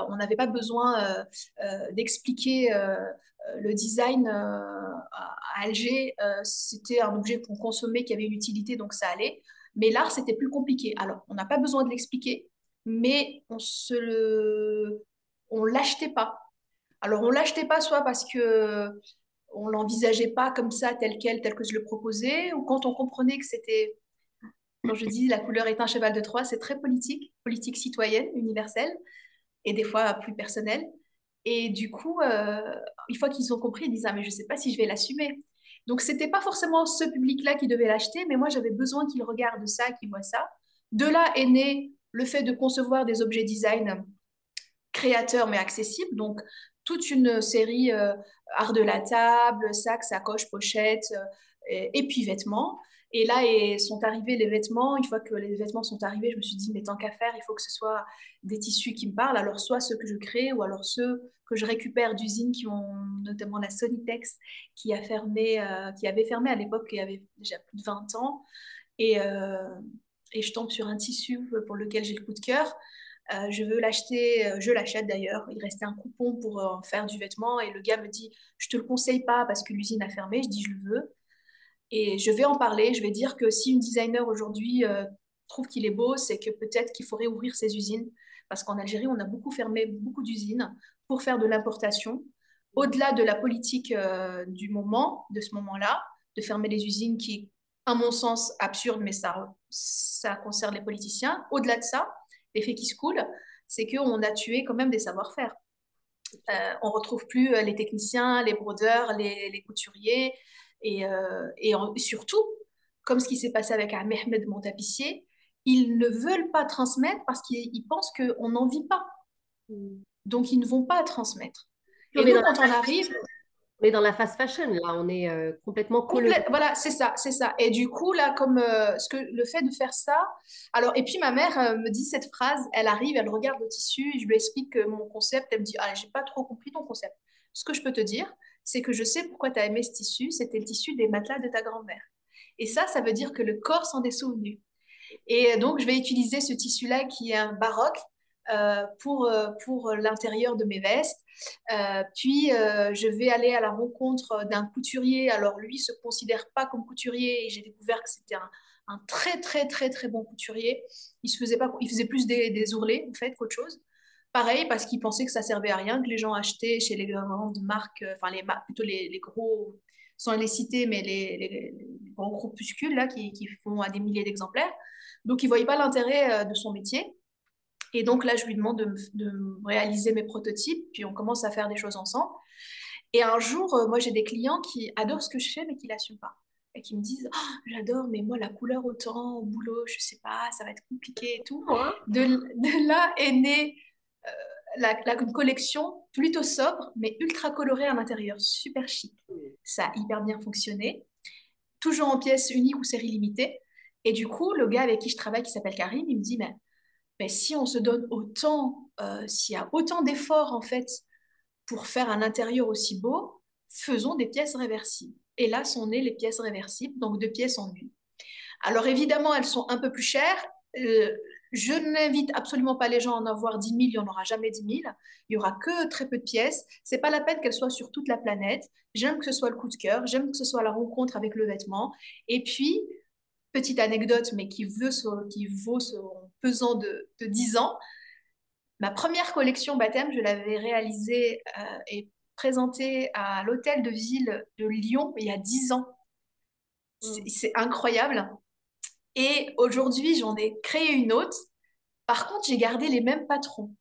on n'avait pas besoin d'expliquer le design à Alger. C'était un objet qu'on consommait qui avait une utilité, donc ça allait. Mais l'art, c'était plus compliqué. Alors, on n'a pas besoin de l'expliquer, mais on l'achetait pas. Alors, on l'achetait pas soit parce que on l'envisageait pas comme ça, tel quel, tel que je le proposais, ou quand on comprenait que c'était, quand je dis la couleur est un cheval de Troie, c'est très politique, politique citoyenne, universelle, et des fois plus personnelle. Et du coup, une fois qu'ils ont compris, ils disent, ah, mais je sais pas si je vais l'assumer. Donc, c'était pas forcément ce public-là qui devait l'acheter, mais moi, j'avais besoin qu'ils regardent ça, qu'ils voient ça. De là est né le fait de concevoir des objets design créateurs mais accessibles. Donc, toute une série art de la table, sacs, sacoches, pochettes, et puis vêtements. Et là, sont arrivés les vêtements. Une fois que les vêtements sont arrivés, je me suis dit, mais tant qu'à faire, il faut que ce soit des tissus qui me parlent. Alors, soit ceux que je crée, ou alors ceux que je récupère d'usines qui ont, notamment la Sonitex, qui avait fermé à l'époque, qui avait déjà plus de 20 ans. Et, euh, et je tombe sur un tissu pour lequel j'ai le coup de cœur. Je veux l'acheter, je l'achète d'ailleurs. Il restait un coupon pour en faire du vêtement et le gars me dit, je te le conseille pas parce que l'usine a fermé. Je dis, je le veux. Et je vais en parler, je vais dire que si une designer aujourd'hui trouve qu'il est beau, c'est que peut-être qu'il faudrait ouvrir ses usines. Parce qu'en Algérie, on a beaucoup fermé beaucoup d'usines pour faire de l'importation. Au-delà de la politique du moment, de ce moment-là, de fermer les usines qui est, à mon sens, absurde, mais ça concerne les politiciens. Au-delà de ça, l'effet qui se coule, c'est qu'on a tué quand même des savoir-faire. On retrouve plus les techniciens, les brodeurs, les couturiers surtout, comme ce qui s'est passé avec Ahmed, mon tapissier, ils ne veulent pas transmettre parce qu'ils pensent qu'on n'en vit pas. Mm. Donc, ils ne vont pas transmettre. Puis Et on est nous, dans quand on arrive, on est dans la fast fashion, là, on est complètement coloré. Voilà, c'est ça, c'est ça. Et du coup, là, comme le fait de faire ça, alors, et puis ma mère me dit cette phrase, elle arrive, elle regarde le tissu, je lui explique mon concept, elle me dit, ah, j'ai pas trop compris ton concept. Ce que je peux te dire, c'est que je sais pourquoi tu as aimé ce tissu, c'était le tissu des matelas de ta grand-mère. Et ça veut dire que le corps s'en est souvenu. Et donc, je vais utiliser ce tissu-là qui est un baroque pour l'intérieur de mes vestes. Puis, je vais aller à la rencontre d'un couturier. Alors, lui, se considère pas comme couturier et j'ai découvert que c'était un très, très, très, très bon couturier. Il se faisait pas, il faisait plus des ourlets, en fait, qu'autre chose. Pareil, parce qu'il pensait que ça servait à rien, que les gens achetaient chez les grandes marques, enfin, plutôt les gros, sans les citer, mais les gros groupuscules là, qui font à des milliers d'exemplaires. Donc, il ne voyait pas l'intérêt de son métier. Et donc là, je lui demande de réaliser mes prototypes, puis on commence à faire des choses ensemble. Et un jour, moi, j'ai des clients qui adorent ce que je fais, mais qui ne l'assument pas. Et qui me disent, oh, j'adore, mais moi, la couleur autant au boulot, je ne sais pas, ça va être compliqué et tout. Hein. De là est née une collection plutôt sobre, mais ultra colorée à l'intérieur, super chic. Ça a hyper bien fonctionné. Toujours en pièces uniques ou série limitée. Et du coup, le gars avec qui je travaille, qui s'appelle Karim, il me dit, mais si on se donne autant, s'il y a autant d'efforts en fait pour faire un intérieur aussi beau, faisons des pièces réversibles. Et là sont nées les pièces réversibles, donc 2 pièces en une. Alors évidemment, elles sont un peu plus chères. Euh, je n'invite absolument pas les gens à en avoir 10 000, il n'y en aura jamais 10 000. Il n'y aura que très peu de pièces. C'est pas la peine qu'elles soient sur toute la planète. J'aime que ce soit le coup de cœur, j'aime que ce soit la rencontre avec le vêtement. Et puis, petite anecdote, mais qui vaut son pesant de 10 ans, ma première collection baptême, je l'avais réalisée et présentée à l'hôtel de ville de Lyon il y a 10 ans. Mm. C'est incroyable. Et aujourd'hui, j'en ai créé une autre. Par contre, j'ai gardé les mêmes patrons.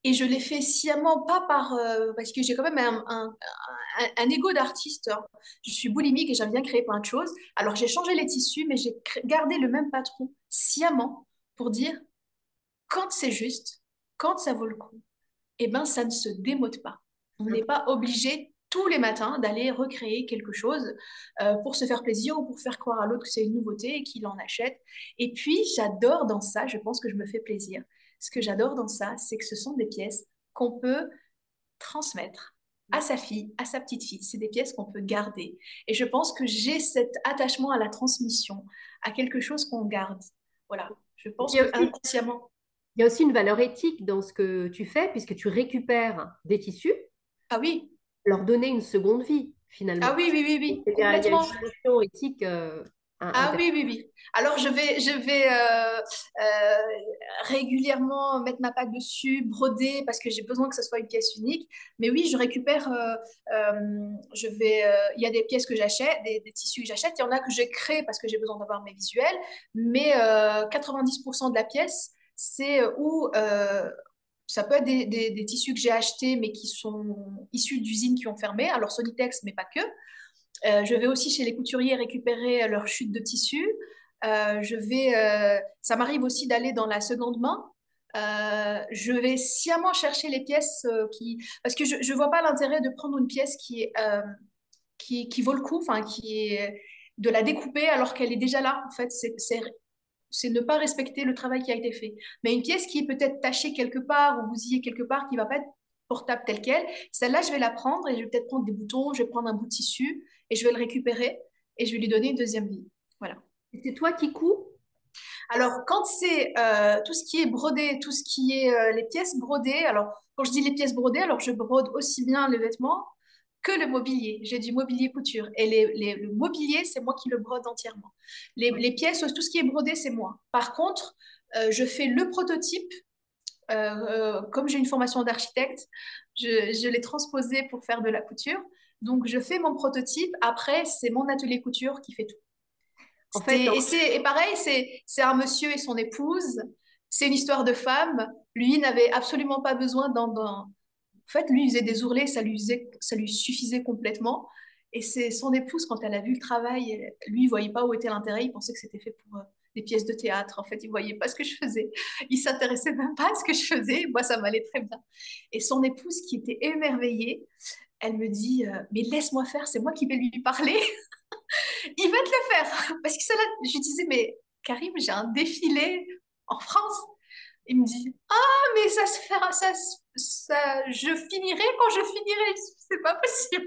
Et je l'ai fait sciemment, pas parce que j'ai quand même un ego d'artiste, hein. Je suis boulimique et j'aime bien créer plein de choses. Alors, j'ai changé les tissus, mais j'ai gardé le même patron sciemment pour dire quand c'est juste, quand ça vaut le coup, eh ben, ça ne se démode pas. On n'est pas obligé tous les matins d'aller recréer quelque chose pour se faire plaisir ou pour faire croire à l'autre que c'est une nouveauté et qu'il en achète. Et puis, j'adore dans ça, je pense que je me fais plaisir. Ce que j'adore dans ça, c'est que ce sont des pièces qu'on peut transmettre à sa fille, à sa petite fille. C'est des pièces qu'on peut garder. Et je pense que j'ai cet attachement à la transmission, à quelque chose qu'on garde. Voilà. Je Et pense puis que inconsciemment. il y a aussi une valeur éthique dans ce que tu fais, puisque tu récupères des tissus, Ah oui, leur donner une seconde vie, ah finalement. oui, oui, oui, oui, Il y a une complètement. dimension éthique Ah intéressante. oui, oui, oui. Alors, je vais régulièrement mettre ma patte dessus, broder, parce que j'ai besoin que ce soit une pièce unique. Mais oui, je récupère, il y a des pièces que j'achète, des tissus que j'achète. Il y en a que je crée parce que j'ai besoin d'avoir mes visuels. Mais 90% de la pièce, c'est où ça peut être des tissus que j'ai achetés, mais qui sont issus d'usines qui ont fermé. Alors, Sonitex, mais pas que. Je vais aussi chez les couturiers récupérer leur chute de tissu. Ça m'arrive aussi d'aller dans la seconde main. Je vais sciemment chercher les pièces parce que je ne vois pas l'intérêt de prendre une pièce qui vaut le coup, enfin de la découper alors qu'elle est déjà là. En fait, c'est ne pas respecter le travail qui a été fait. Mais une pièce qui est peut-être tachée quelque part ou bousillée quelque part, qui va pas être portable telle qu'elle, celle-là, je vais la prendre et je vais peut-être prendre des boutons, je vais prendre un bout de tissu et je vais le récupérer et je vais lui donner une deuxième vie. Voilà. C'est toi qui couds? Alors, quand c'est tout ce qui est brodé, tout ce qui est les pièces brodées, alors quand je dis les pièces brodées, alors je brode aussi bien les vêtements que le mobilier. J'ai du mobilier couture. Et le mobilier, c'est moi qui le brode entièrement. Les pièces, tout ce qui est brodé, c'est moi. Par contre, je fais le prototype. Comme j'ai une formation d'architecte, je l'ai transposé pour faire de la couture. Donc, je fais mon prototype. Après, c'est mon atelier couture qui fait tout. En fait, Et pareil, c'est un monsieur et son épouse. C'est une histoire de femme. Lui n'avait absolument pas besoin En fait, lui, il faisait des ourlets, ça lui suffisait complètement. Et c'est son épouse, quand elle a vu le travail, lui, il voyait pas où était l'intérêt. Il pensait que c'était fait pour des pièces de théâtre. En fait, il voyait pas ce que je faisais. Il s'intéressait même pas à ce que je faisais. Moi, ça m'allait très bien. Et son épouse, qui était émerveillée, elle me dit, mais laisse-moi faire, c'est moi qui vais lui parler. Il va te le faire. Parce que ça, là, je disais, mais Karim, j'ai un défilé en France. Il me dit, ah, mais ça se fera, je finirai quand je finirai. C'est pas possible.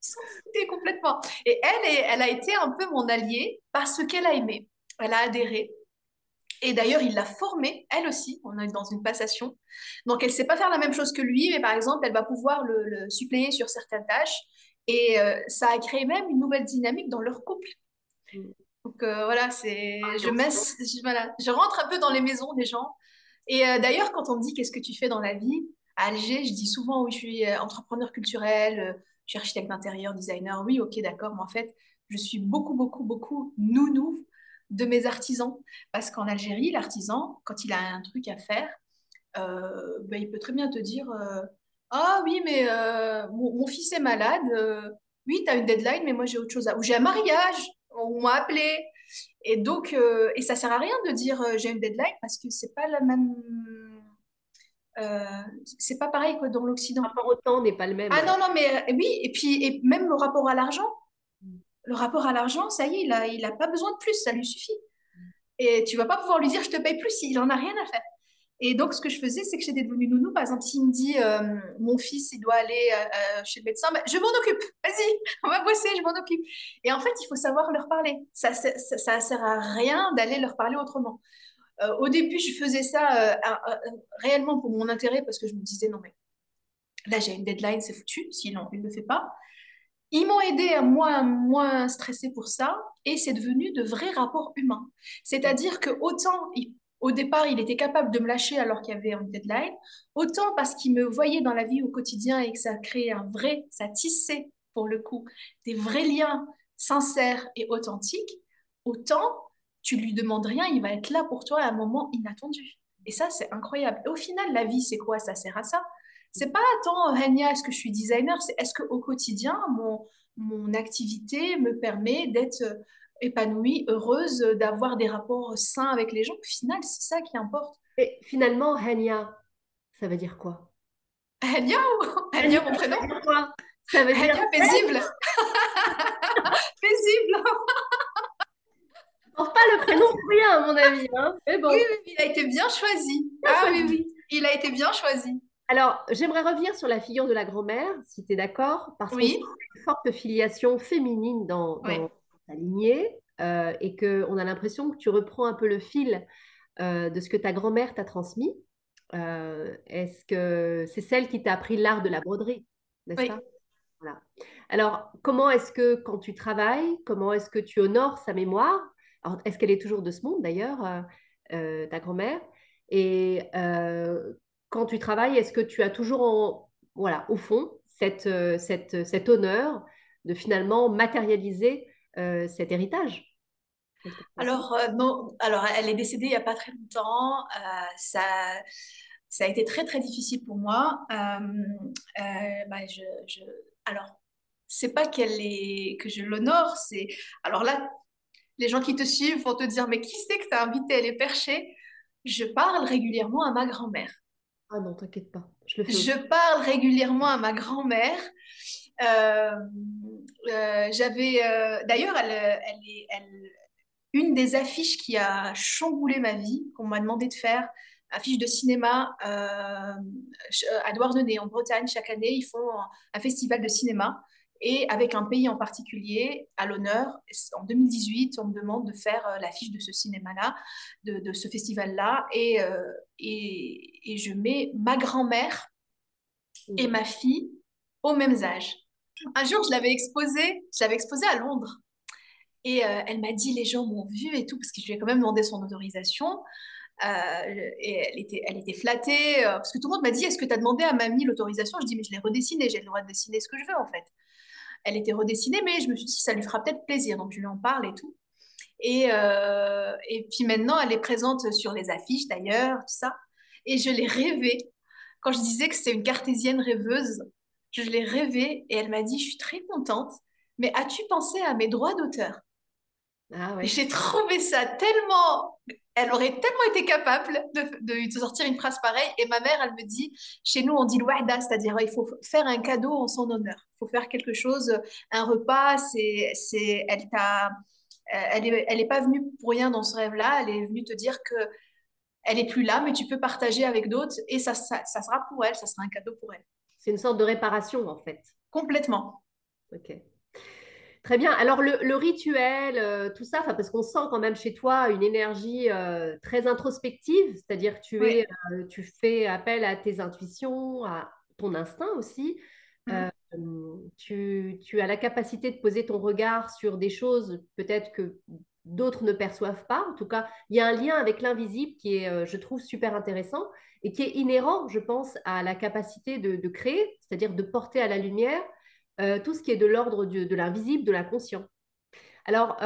Ils s'en foutaient complètement. Et elle a été un peu mon alliée parce qu'elle a aimé. Elle a adhéré. Et d'ailleurs, il l'a formée, elle aussi. On est dans une passation. Donc, elle ne sait pas faire la même chose que lui, mais par exemple, elle va pouvoir le suppléer sur certaines tâches. Et ça a créé même une nouvelle dynamique dans leur couple. Donc voilà, voilà, je rentre un peu dans les maisons des gens. Et d'ailleurs, quand on me dit qu'est-ce que tu fais dans la vie, à Alger, je dis souvent oui, je suis entrepreneur culturel, je suis architecte d'intérieur, designer. Oui, ok, d'accord, mais en fait, je suis beaucoup, beaucoup, beaucoup nounou de mes artisans. Parce qu'en Algérie, l'artisan, quand il a un truc à faire, ben, il peut très bien te dire ah oui, mais mon fils est malade. Oui, tu as une deadline, mais moi j'ai autre chose à. Ou j'ai un mariage, on m'a appelé. Et donc, ça sert à rien de dire j'ai une deadline parce que c'est pas la même. euh, c'est pas pareil que dans le l'Occident. rapport au temps n'est pas le même, Ah ouais. non, non, mais oui, et puis et même le rapport à l'argent. Le rapport à l'argent, ça y est, il a pas besoin de plus, ça lui suffit. Et tu vas pas pouvoir lui dire je te paye plus s'il en a rien à faire. Et donc, ce que je faisais, c'est que j'étais devenue nounou. Par exemple, s'il me dit mon fils, il doit aller chez le médecin, ben, je m'en occupe. Vas-y, on va bosser, je m'en occupe. Et en fait, il faut savoir leur parler. Ça sert à rien d'aller leur parler autrement. Au début, je faisais ça réellement pour mon intérêt parce que je me disais non, mais là, j'ai une deadline, c'est foutu. Sinon, il ne le fait pas. Ils m'ont aidé à moins stresser pour ça et c'est devenu de vrais rapports humains. C'est-à-dire que au départ, il était capable de me lâcher alors qu'il y avait une deadline, autant parce qu'il me voyait dans la vie au quotidien et que ça créait ça tissait pour le coup des vrais liens sincères et authentiques, autant tu lui demandes rien, il va être là pour toi à un moment inattendu. Et ça, c'est incroyable. Et au final, la vie, c'est quoi? Ça sert à ça. C'est pas tant, Rania, est-ce que je suis designer, c'est est-ce qu'au quotidien, mon activité me permet d'être épanouie, heureuse, d'avoir des rapports sains avec les gens. Au final, c'est ça qui importe. Et finalement, Hania, ça veut dire quoi? Rania, Hania, Rania, mon ça prénom? veut dire quoi? Ça veut dire, Rania, paisible. Paisible. on porte pas le prénom pour rien, à mon avis, hein. Mais Oui, bon, oui, il a été bien choisi. bien Ah oui, choisi. oui, il a été bien choisi. Alors, j'aimerais revenir sur la figure de la grand-mère, si tu es d'accord, parce qu'on sent Oui, une forte filiation féminine oui. dans ta lignée et qu'on a l'impression que tu reprends un peu le fil de ce que ta grand-mère t'a transmis. Est-ce que c'est celle qui t'a appris l'art de la broderie, n'est-ce pas? Oui. Voilà. Alors, comment est-ce que quand tu travailles, comment est-ce que tu honores sa mémoire? Alors, est-ce qu'elle est toujours de ce monde d'ailleurs, ta grand-mère? Et quand tu travailles, est-ce que tu as toujours voilà, au fond cet honneur de finalement matérialiser cet héritage? Quelque part aussi. Alors, non, alors elle est décédée il n'y a pas très longtemps. Ça a été très, très difficile pour moi. Bah, alors, c'est pas que je l'honore, c'est. Alors là, les gens qui te suivent vont te dire, mais qui c'est que tu as invité? Elle est perchée. Je parle régulièrement à ma grand-mère. Ah non, t'inquiète pas, je le fais Je aussi. parle régulièrement à ma grand-mère Euh, D'ailleurs, une des affiches qui a chamboulé ma vie, qu'on m'a demandé de faire, affiche de cinéma à Douarnenez, en Bretagne. Chaque année, ils font un festival de cinéma et avec un pays en particulier à l'honneur. En 2018, on me demande de faire l'affiche de ce cinéma-là, de ce festival-là, et je mets ma grand-mère et Mhm. ma fille aux mêmes âges. Un jour, je l'avais exposée à Londres. Et elle m'a dit, les gens m'ont vu et tout, parce que je lui ai quand même demandé son autorisation. Et elle était flattée, parce que tout le monde m'a dit, est-ce que tu as demandé à mamie l'autorisation? Je dis, mais je l'ai redessinée, j'ai le droit de dessiner ce que je veux en fait. Elle était redessinée, mais je me suis dit, ça lui fera peut-être plaisir, donc je lui en parle et tout. Et puis maintenant, elle est présente sur les affiches d'ailleurs, tout ça. Et je l'ai rêvé. Quand je disais que c'est une cartésienne rêveuse, je l'ai rêvé et elle m'a dit, je suis très contente, mais as-tu pensé à mes droits d'auteur? Ah Et ouais. j'ai trouvé ça tellement... Elle aurait tellement été capable de sortir une phrase pareille. Et ma mère, elle me dit, chez nous, on dit l'ouahda, c'est-à-dire il faut faire un cadeau en son honneur. Il faut faire quelque chose, un repas, elle est pas venue pour rien dans ce rêve-là. Elle est venue te dire que elle est plus là, mais tu peux partager avec d'autres et ça sera pour elle, ça sera un cadeau pour elle. C'est une sorte de réparation, en fait. Complètement. Ok. Très bien. Alors, le rituel, tout ça, enfin, parce qu'on sent quand même chez toi une énergie très introspective, c'est-à-dire que Oui. tu fais appel à tes intuitions, à ton instinct aussi. Euh, Mm. tu as la capacité de poser ton regard sur des choses peut-être que d'autres ne perçoivent pas. En tout cas, il y a un lien avec l'invisible qui est, je trouve, super intéressant et qui est inhérent, je pense, à la capacité de créer, c'est-à-dire de porter à la lumière tout ce qui est de l'ordre de l'invisible, de l'inconscient. Alors,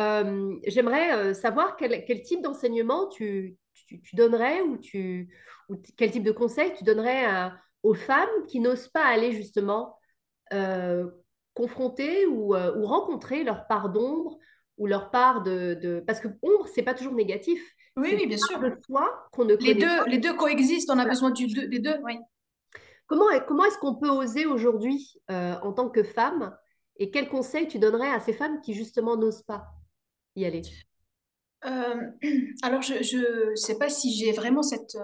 j'aimerais savoir quel type d'enseignement tu donnerais ou quel type de conseil tu donnerais aux femmes qui n'osent pas aller justement euh, confronter ou rencontrer leur part d'ombre ou leur part Parce que ombre, c'est pas toujours négatif. Oui, C'est oui, des bien sûr. parts de soi qu'on ne connaît pas. Les deux coexistent, on a Voilà. besoin des deux, oui. Comment est-ce qu'on peut oser aujourd'hui en tant que femme et quels conseils tu donnerais à ces femmes qui justement n'osent pas y aller? Euh, alors, je ne sais pas si j'ai vraiment cette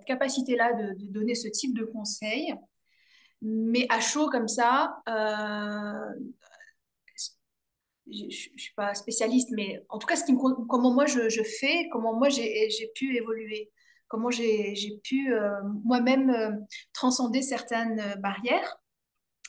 capacité-là de donner ce type de conseil, mais à chaud comme ça, je ne suis pas spécialiste, mais en tout cas, comment moi je fais, comment moi j'ai pu évoluer, comment j'ai pu moi-même transcender certaines barrières.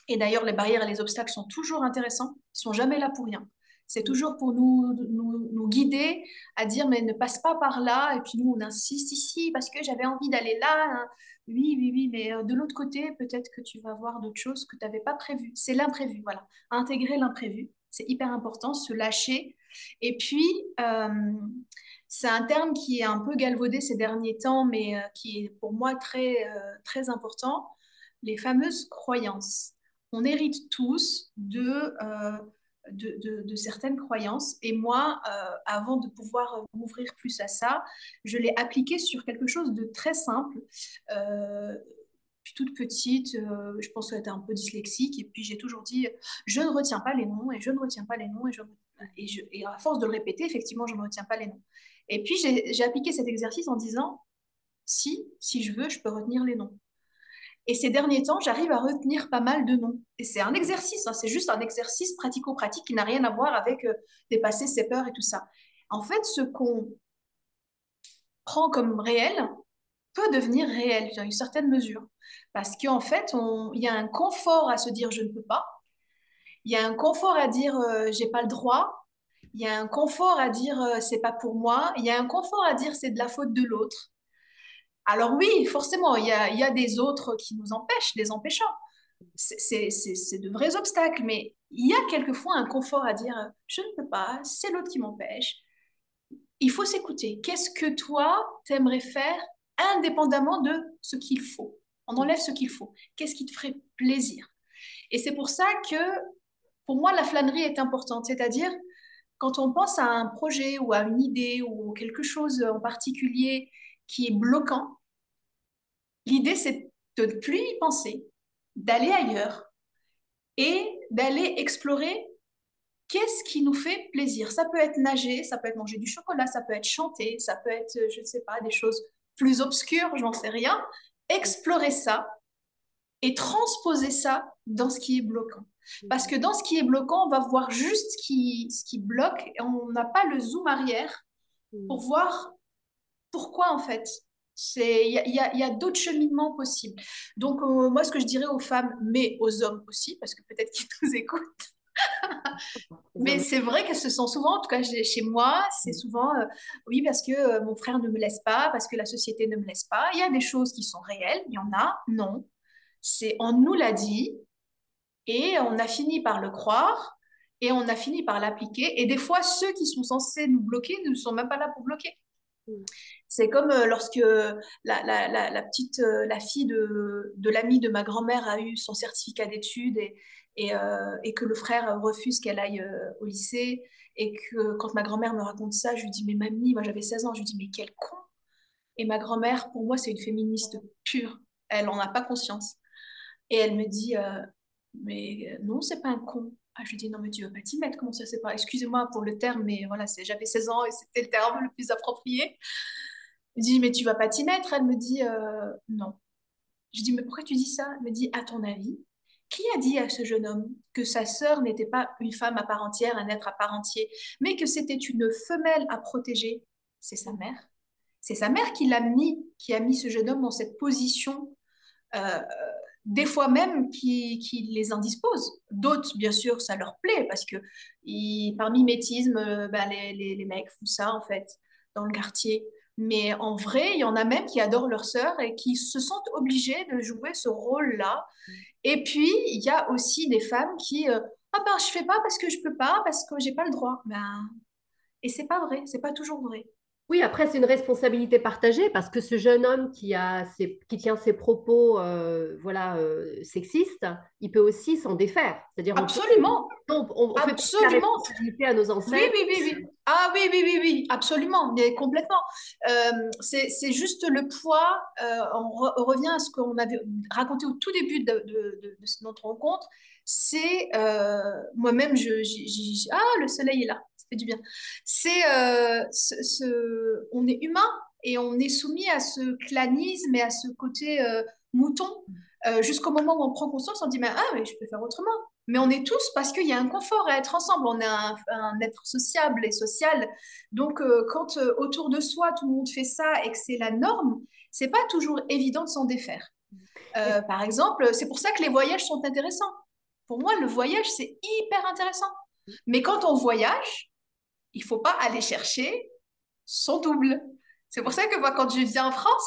Et d'ailleurs, les barrières et les obstacles sont toujours intéressants, ils sont jamais là pour rien. C'est toujours pour nous guider à dire, mais ne passe pas par là. Et puis nous, on insiste ici parce que j'avais envie d'aller là, hein. Oui, oui, oui, mais de l'autre côté, peut-être que tu vas voir d'autres choses que tu n'avais pas prévues. C'est l'imprévu, voilà. Intégrer l'imprévu, c'est hyper important, se lâcher. Et puis, c'est un terme qui est un peu galvaudé ces derniers temps, mais qui est pour moi très important, les fameuses croyances. On hérite tous de certaines croyances. Et moi, avant de pouvoir m'ouvrir plus à ça, je l'ai appliqué sur quelque chose de très simple. Euh, je suis toute petite, je pense qu'elle était un peu dyslexique, et puis j'ai toujours dit, je ne retiens pas les noms, et je ne retiens pas les noms, et à force de le répéter, effectivement, je ne retiens pas les noms. Et puis j'ai appliqué cet exercice en disant, si je veux, je peux retenir les noms. Et ces derniers temps, j'arrive à retenir pas mal de noms. Et c'est un exercice, hein, c'est juste un exercice pratico-pratique qui n'a rien à voir avec dépasser ses peurs et tout ça. En fait, ce qu'on prend comme réel peut devenir réel dans une certaine mesure. Parce qu'en fait, il y a un confort à se dire je ne peux pas. Il y a un confort à dire j'ai pas le droit. Il y a un confort à dire c'est pas pour moi. Il y a un confort à dire c'est de la faute de l'autre. Alors oui, forcément, il y a des autres qui nous empêchent, des empêchants. C'est de vrais obstacles, mais il y a quelquefois un confort à dire je ne peux pas, c'est l'autre qui m'empêche. Il faut s'écouter. Qu'est-ce que toi, t'aimerais faire indépendamment de ce qu'il faut? On enlève ce qu'il faut. Qu'est-ce qui te ferait plaisir? Et c'est pour ça que, pour moi, la flânerie est importante. C'est-à-dire, quand on pense à un projet ou à une idée ou quelque chose en particulier qui est bloquant, l'idée, c'est de ne plus y penser, d'aller ailleurs, et d'aller explorer qu'est-ce qui nous fait plaisir. Ça peut être nager, ça peut être manger du chocolat, ça peut être chanter, ça peut être, je ne sais pas, des choses plus obscures, j'en sais rien. Explorer ça et transposer ça dans ce qui est bloquant. Parce que dans ce qui est bloquant, on va voir juste ce qui bloque et on n'a pas le zoom arrière pour voir pourquoi en fait. Il y a d'autres cheminements possibles. Donc, moi, ce que je dirais aux femmes, mais aux hommes aussi, parce que peut-être qu'ils nous écoutent, Les mais hommes. c'est vrai qu'elles se sont souvent, en tout cas chez moi, c'est souvent, oui, parce que mon frère ne me laisse pas, parce que la société ne me laisse pas. Il y a des choses qui sont réelles, il y en a, non. On nous l'a dit, et on a fini par le croire, et on a fini par l'appliquer. Et des fois, ceux qui sont censés nous bloquer ne sont même pas là pour bloquer. C'est comme lorsque la petite, la fille de l'amie de ma grand-mère a eu son certificat d'études et que le frère refuse qu'elle aille au lycée. Et que quand ma grand-mère me raconte ça, je lui dis, mais mamie, moi j'avais 16 ans, je lui dis, mais quel con. Et ma grand-mère, pour moi, c'est une féministe pure. Elle n'en a pas conscience. Et elle me dit, mais non, c'est pas un con. Ah, je lui dis, non, mais tu veux pas t'y mettre, comment ça, c'est pas. Excusez-moi pour le terme, mais voilà, j'avais 16 ans et c'était le terme le plus approprié. Je dis, mais tu vas pas t'y mettre? Elle me dit, non. Je dis, mais pourquoi tu dis ça? Elle me dit, à ton avis, qui a dit à ce jeune homme que sa sœur n'était pas une femme à part entière, un être à part entier, mais que c'était une femelle à protéger? C'est sa mère. C'est sa mère qui a mis ce jeune homme dans cette position, euh, des fois même qui les indispose. D'autres, bien sûr, ça leur plaît parce que par mimétisme, ben, les mecs font ça en fait dans le quartier. Mais en vrai, il y en a même qui adorent leur sœur et qui se sentent obligés de jouer ce rôle-là. Et puis, il y a aussi des femmes qui ah ben je fais pas parce que je peux pas, parce que j'ai pas le droit. Ben, et c'est pas vrai, c'est pas toujours vrai. Oui, après, c'est une responsabilité partagée parce que ce jeune homme qui tient ses propos voilà, sexistes, il peut aussi s'en défaire. C'est-à-dire, Absolument, on fait passer la absolument. responsabilité à nos Oui, ancêtres. oui, oui, oui. Ah oui, oui, oui, oui, absolument, mais complètement. C'est juste le poids. On revient à ce qu'on avait raconté au tout début de notre rencontre. C'est moi-même, ah, le soleil est là, ça fait du bien. C'est on est humain et on est soumis à ce clanisme et à ce côté mouton jusqu'au moment où on prend conscience, on dit mais, ah, mais je peux faire autrement. Mais on est tous parce qu'il y a un confort à être ensemble. On est un être sociable et social. Donc, quand autour de soi, tout le monde fait ça et que c'est la norme, c'est pas toujours évident de s'en défaire. Mais Par exemple, c'est pour ça que les voyages sont intéressants. Pour moi, le voyage, c'est hyper intéressant. Mais quand on voyage, il faut pas aller chercher son double. C'est pour ça que moi, quand je viens en France,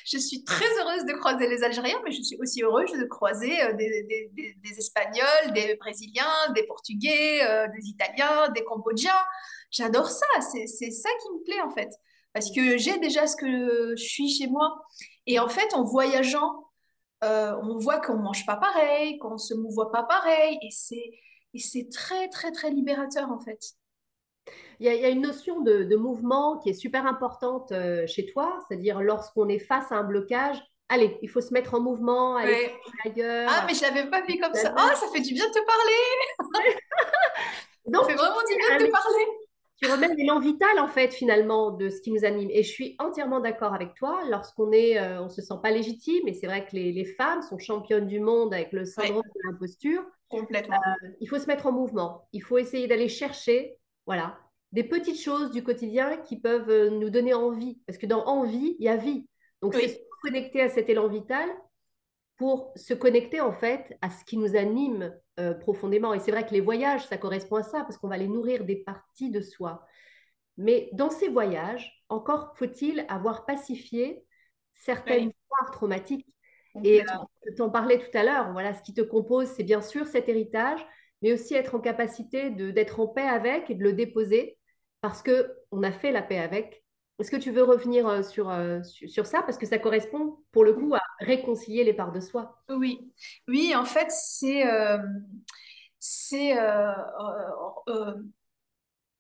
je suis très heureuse de croiser les Algériens, mais je suis aussi heureuse de croiser des Espagnols, des Brésiliens, des Portugais, des Italiens, des Cambodgiens. J'adore ça, c'est ça qui me plaît en fait. Parce que j'ai déjà ce que je suis chez moi. Et en fait, en voyageant, on voit qu'on mange pas pareil, qu'on se mouvoit pas pareil, et c'est très, très, très libérateur en fait. il y a une notion de mouvement qui est super importante chez toi, c'est-à-dire lorsqu'on est face à un blocage, allez, il faut se mettre en mouvement, aller Ouais. chercher Ah, ailleurs. mais je l'avais pas vu comme ça. Ah, Là-bas. ça fait du bien de te parler. Ça Donc, fait vraiment du bien de te parler. tu remets l'élan vital en fait finalement de ce qui nous anime. Et je suis entièrement d'accord avec toi. Lorsqu'on est, on se sent pas légitime, et c'est vrai que les femmes sont championnes du monde avec le syndrome Ouais, de l'imposture. complètement. Il faut se mettre en mouvement. Il faut essayer d'aller chercher, voilà, des petites choses du quotidien qui peuvent nous donner envie. Parce que dans envie, il y a vie. Donc c'est se Oui, connecter à cet élan vital pour se connecter en fait à ce qui nous anime profondément. Et c'est vrai que les voyages, ça correspond à ça, parce qu'on va aller nourrir des parties de soi. Mais dans ces voyages, encore faut-il avoir pacifié certaines oui, histoires traumatiques. Et complètement. je t'en parlais tout à l'heure, voilà, ce qui te compose, c'est bien sûr cet héritage, mais aussi être en capacité d'être en paix avec et de le déposer parce qu'on a fait la paix avec. Est-ce que tu veux revenir sur ça? Parce que ça correspond pour le coup à réconcilier les parts de soi. Oui, oui, en fait, c'est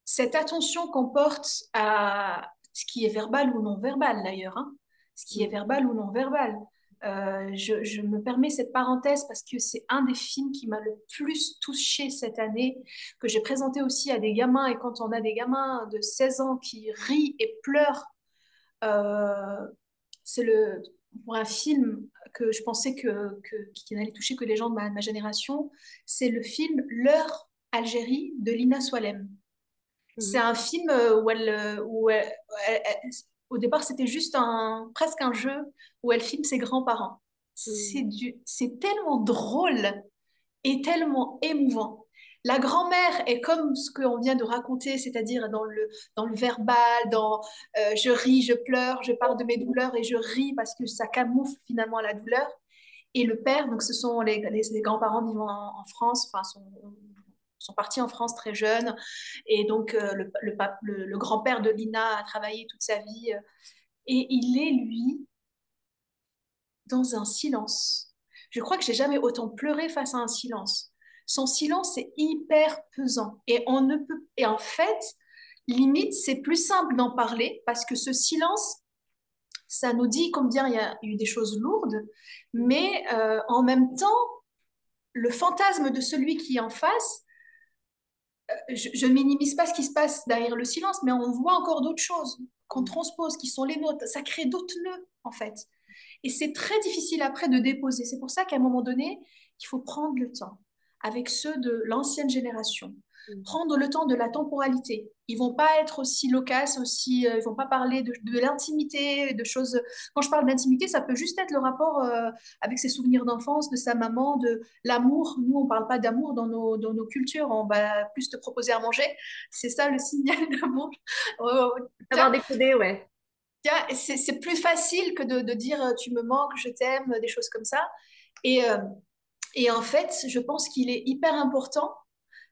cette attention qu'on porte à ce qui est verbal ou non verbal d'ailleurs, hein. Ce qui est Mm. verbal ou non verbal. Je me permets cette parenthèse parce que c'est un des films qui m'a le plus touchée cette année, que j'ai présenté aussi à des gamins. Et quand on a des gamins de 16 ans qui rient et pleurent, euh, c'est pour un film que je pensais qui n'allait toucher que les gens de ma génération. C'est le film L'heure Algérie de Lina Soualem. C'est Mhm. un film au départ, c'était juste presque un jeu où elle filme ses grands-parents. Mhm. C'est tellement drôle et tellement émouvant. La grand-mère est comme ce qu'on vient de raconter, c'est-à-dire dans le verbal, dans je ris, je pleure, je parle de mes douleurs et je ris parce que ça camoufle finalement la douleur. Et le père, donc ce sont les grands-parents vivant en France, enfin, sont partis en France très jeunes. Et donc le grand-père de Lina a travaillé toute sa vie. Et il est, lui, dans un silence. Je crois que j'ai jamais autant pleuré face à un silence. Son silence est hyper pesant. Et on ne peut. Et en fait, limite, c'est plus simple d'en parler parce que ce silence, ça nous dit combien il y a eu des choses lourdes, mais en même temps, le fantasme de celui qui est en face, je ne minimise pas ce qui se passe derrière le silence, mais on voit encore d'autres choses qu'on transpose, qui sont les nôtres. Ça crée d'autres nœuds, en fait. Et c'est très difficile après de déposer. C'est pour ça qu'à un moment donné, il faut prendre le temps avec ceux de l'ancienne génération. Mhm. Prendre le temps de la temporalité. Ils vont pas être aussi loquaces, ils vont pas parler de l'intimité, de choses. Quand je parle d'intimité, ça peut juste être le rapport avec ses souvenirs d'enfance, de sa maman, de l'amour. Nous, on parle pas d'amour dans nos cultures. On va plus te proposer à manger. C'est ça le signal d'amour. Savoir Tiens, décoder, ouais. tiens, c'est plus facile que de dire tu me manques, je t'aime, des choses comme ça. Et, euh, et en fait, je pense qu'il est hyper important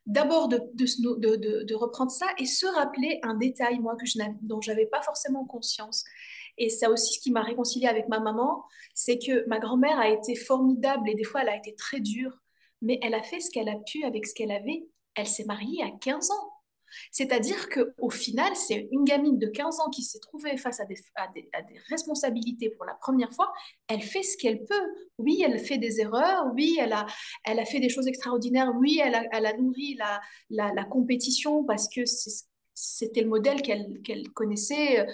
d'abord de reprendre ça et se rappeler un détail, moi, dont je n'avais pas forcément conscience. Et ça aussi, ce qui m'a réconciliée avec ma maman, c'est que ma grand-mère a été formidable et des fois, elle a été très dure, mais elle a fait ce qu'elle a pu avec ce qu'elle avait. Elle s'est mariée à 15 ans. C'est-à-dire qu'au final, c'est une gamine de 15 ans qui s'est trouvée face à des responsabilités pour la première fois. Elle fait ce qu'elle peut. Oui, elle fait des erreurs. Oui, elle a fait des choses extraordinaires. Oui, elle a nourri la compétition parce que c'était le modèle qu'elle connaissait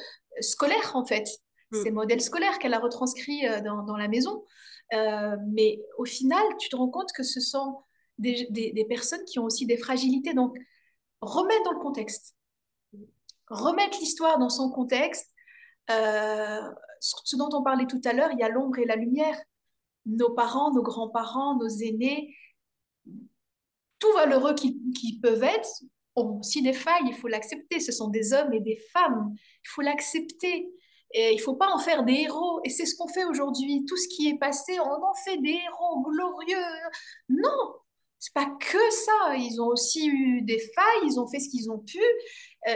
scolaire, en fait. C'est le Mhm. modèle scolaire qu'elle a retranscrit dans la maison. Mais au final, tu te rends compte que ce sont des personnes qui ont aussi des fragilités. Donc, remettre dans le contexte, remettre l'histoire dans son contexte. Euh, ce dont on parlait tout à l'heure, il y a l'ombre et la lumière. Nos parents, nos grands-parents, nos aînés, tout valeureux qu'ils peuvent être, ont aussi des failles, il faut l'accepter. Ce sont des hommes et des femmes, il faut l'accepter. Et il ne faut pas en faire des héros. Et c'est ce qu'on fait aujourd'hui. Tout ce qui est passé, on en fait des héros glorieux. Non, c'est pas que ça. Ils ont aussi eu des failles, ils ont fait ce qu'ils ont pu,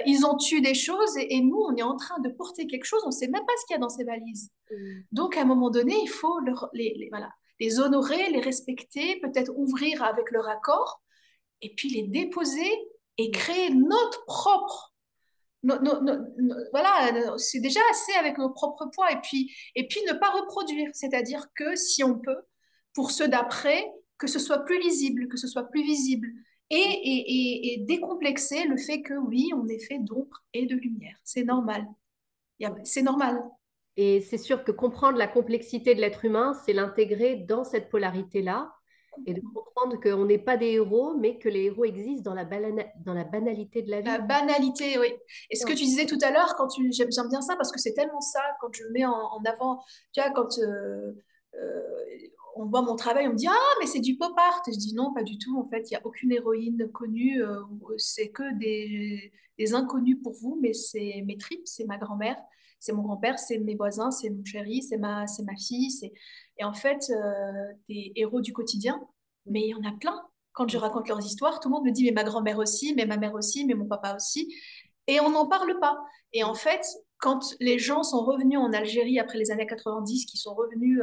ils ont tué des choses et nous, on est en train de porter quelque chose, on ne sait même pas ce qu'il y a dans ces valises. Mhm. Donc, à un moment donné, il faut voilà, les honorer, les respecter, peut-être ouvrir avec leur accord et puis les déposer et Mhm. créer notre propre. Voilà, c'est déjà assez avec nos propres poids et puis ne pas reproduire, c'est-à-dire que si on peut, pour ceux d'après, que ce soit plus lisible, que ce soit plus visible et décomplexer le fait que oui, on est fait d'ombre et de lumière. C'est normal. Ouais. C'est normal. Et c'est sûr que comprendre la complexité de l'être humain, c'est l'intégrer dans cette polarité-là et de comprendre qu'on n'est pas des héros, mais que les héros existent dans la banalité de la La vie. banalité, oui. Et ce que Non. tu disais tout à l'heure, j'aime bien ça parce que c'est tellement ça quand je mets en avant, tu vois, quand euh, on voit mon travail, on me dit ah mais c'est du pop art. Et je dis non, pas du tout. En fait, il y a aucune héroïne connue. C'est que des inconnus pour vous, mais c'est mes tripes, c'est ma grand-mère, c'est mon grand-père, c'est mes voisins, c'est mon chéri, c'est ma fille. Et en fait, des héros du quotidien, mais il y en a plein. Quand je raconte leurs histoires, tout le monde me dit, mais ma grand-mère aussi, mais ma mère aussi, mais mon papa aussi. Et on n'en parle pas. Et en fait, quand les gens sont revenus en Algérie après les années 90, qui sont revenus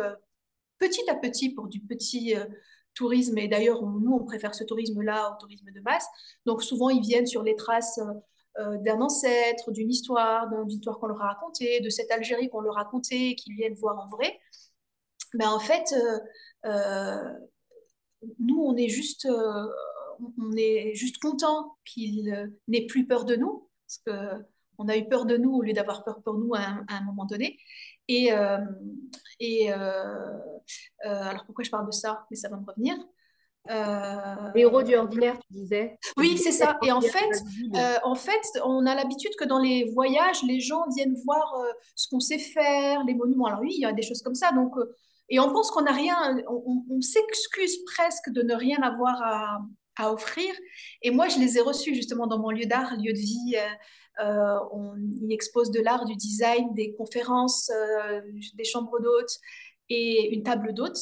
petit à petit pour du petit tourisme, et d'ailleurs, nous, on préfère ce tourisme-là au tourisme de masse. Donc souvent, ils viennent sur les traces d'un ancêtre, d'une histoire qu'on leur a racontée, de cette Algérie qu'on leur a racontée, qu'ils viennent voir en vrai. Ben, en fait, euh, nous, on est juste content qu'il n'ait plus peur de nous, parce que on a eu peur de nous au lieu d'avoir peur pour nous à un moment donné. Et, euh, et alors pourquoi je parle de ça? Mais ça va me revenir. Les héros du Euh, ordinaire, tu disais. Tu oui, disais c'est peut-être ça. Et ordinaire, c'est pas visible. en fait, on a l'habitude que dans les voyages, les gens viennent voir ce qu'on sait faire, les monuments. Alors oui, il y a des choses comme ça. Donc, et on pense qu'on n'a rien, on s'excuse presque de ne rien avoir à offrir. Et moi, je les ai reçus justement dans mon lieu d'art, lieu de vie. On y expose de l'art, du design, des conférences, des chambres d'hôtes et une table d'hôtes,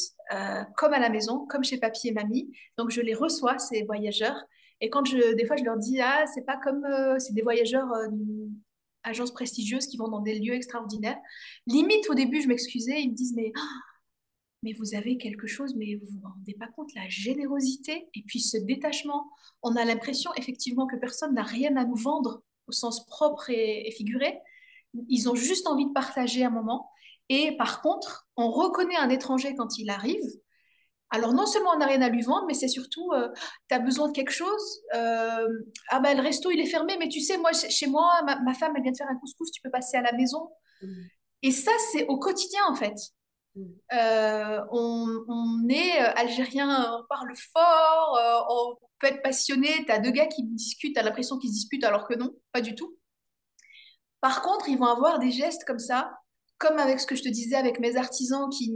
comme à la maison, comme chez papy et mamie. Donc, je les reçois, ces voyageurs. Et des fois, je leur dis, ah, c'est pas comme, c'est des voyageurs d'une agence prestigieuse qui vont dans des lieux extraordinaires. Limite, au début, je m'excusais, ils me disent, mais vous avez quelque chose, mais vous vous rendez pas compte, la générosité et puis ce détachement. On a l'impression, effectivement, que personne n'a rien à nous vendre au sens propre et figuré. Ils ont juste envie de partager un moment. Et par contre, on reconnaît un étranger quand il arrive. Alors, non seulement on n'a rien à lui vendre, mais c'est surtout, tu as besoin de quelque chose. Ah ben, le resto, il est fermé, mais tu sais, moi, chez moi, ma femme, elle vient de faire un couscous, tu peux passer à la maison. Mm, Et ça, c'est au quotidien, en fait. mm. On est algérien, on parle fort, on peut être passionné. Tu as deux gars qui discutent, tu as l'impression qu'ils se disputent, alors que non, pas du tout. Par contre, ils vont avoir des gestes comme ça, comme avec ce que je te disais avec mes artisans qui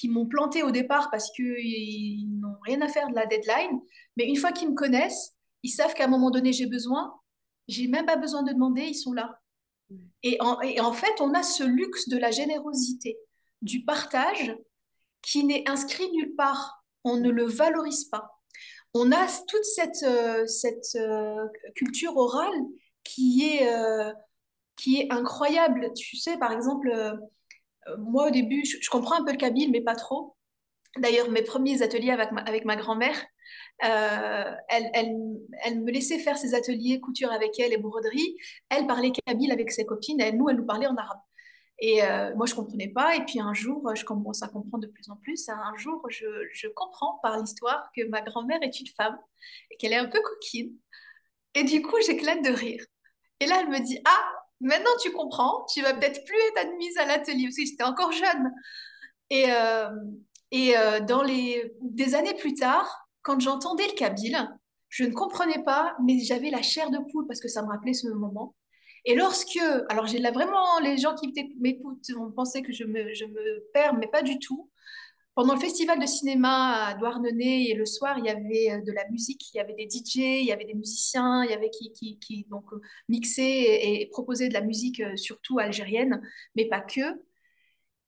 m'ont planté au départ parce qu'ils n'ont rien à faire de la deadline. Mais une fois qu'ils me connaissent, ils savent qu'à un moment donné, j'ai besoin. J'ai même pas besoin de demander, ils sont là. Et en fait, on a ce luxe de la générosité, du partage qui n'est inscrit nulle part. On ne le valorise pas. On a toute cette culture orale qui est, euh, qui est incroyable. Tu sais, par exemple, moi au début, je comprends un peu le kabyle, mais pas trop. D'ailleurs, mes premiers ateliers avec ma grand-mère, elle me laissait faire ses ateliers couture avec elle et broderie. Elle parlait kabyle avec ses copines, et nous, elle nous parlait en arabe. Et moi, je comprenais pas. Et puis un jour, je commence à comprendre de plus en plus. Un jour, je comprends par l'histoire que ma grand-mère est une femme et qu'elle est un peu coquine. Et du coup, j'éclate de rire. Et là, elle me dit, ah, maintenant tu comprends, tu vas peut-être plus être admise à l'atelier parce que j'étais encore jeune. Et, des années plus tard, quand j'entendais le kabyle, je ne comprenais pas, mais j'avais la chair de poule parce que ça me rappelait ce moment. Et alors j'ai là vraiment, les gens qui m'écoutent vont penser que je me perds, mais pas du tout. Pendant le festival de cinéma à Douarnenez, et le soir, il y avait de la musique, il y avait des DJ, il y avait des musiciens, il y avait qui donc mixaient et proposaient de la musique surtout algérienne, mais pas que.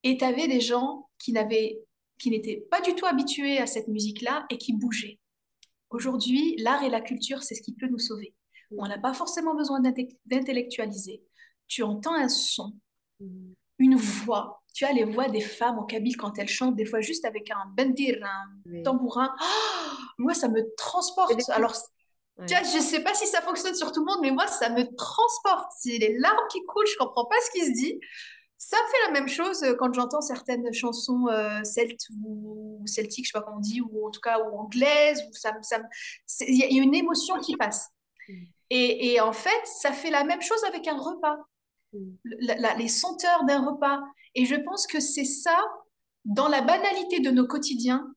Et tu avais des gens qui n'étaient pas du tout habitués à cette musique-là et qui bougeaient. Aujourd'hui, l'art et la culture, c'est ce qui peut nous sauver. On n'a pas forcément besoin d'intellectualiser. Tu entends un son, Mm. une voix. Tu as les voix des femmes en kabyle quand elles chantent, des fois juste avec un bendir, un Oui. tambourin. Ah, moi, ça me C'est transporte. des Alors, trucs. tu Ouais. vois, je ne sais pas si ça fonctionne sur tout le monde, mais moi, ça me transporte. C'est les larmes qui coulent, je ne comprends pas ce qui se dit. Ça me fait la même chose quand j'entends certaines chansons celtes ou celtiques, je sais pas comment on dit, ou en tout cas ou anglaises, où il y a une émotion qui passe. Mm. Et en fait, ça fait la même chose avec un repas, Mm. les senteurs d'un repas. Et je pense que c'est ça, dans la banalité de nos quotidiens,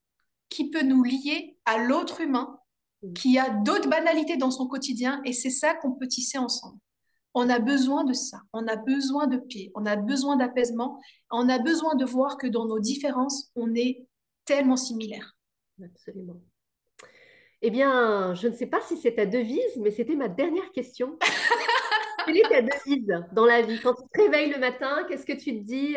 qui peut nous lier à l'autre humain, Mm. qui a d'autres banalités dans son quotidien, et c'est ça qu'on peut tisser ensemble. On a besoin de ça, on a besoin de paix, on a besoin d'apaisement, on a besoin de voir que dans nos différences, on est tellement similaires. Absolument. Eh bien, je ne sais pas si c'est ta devise, mais c'était ma dernière question. Quelle est ta devise dans la vie? Quand tu te réveilles le matin, qu'est-ce que tu te dis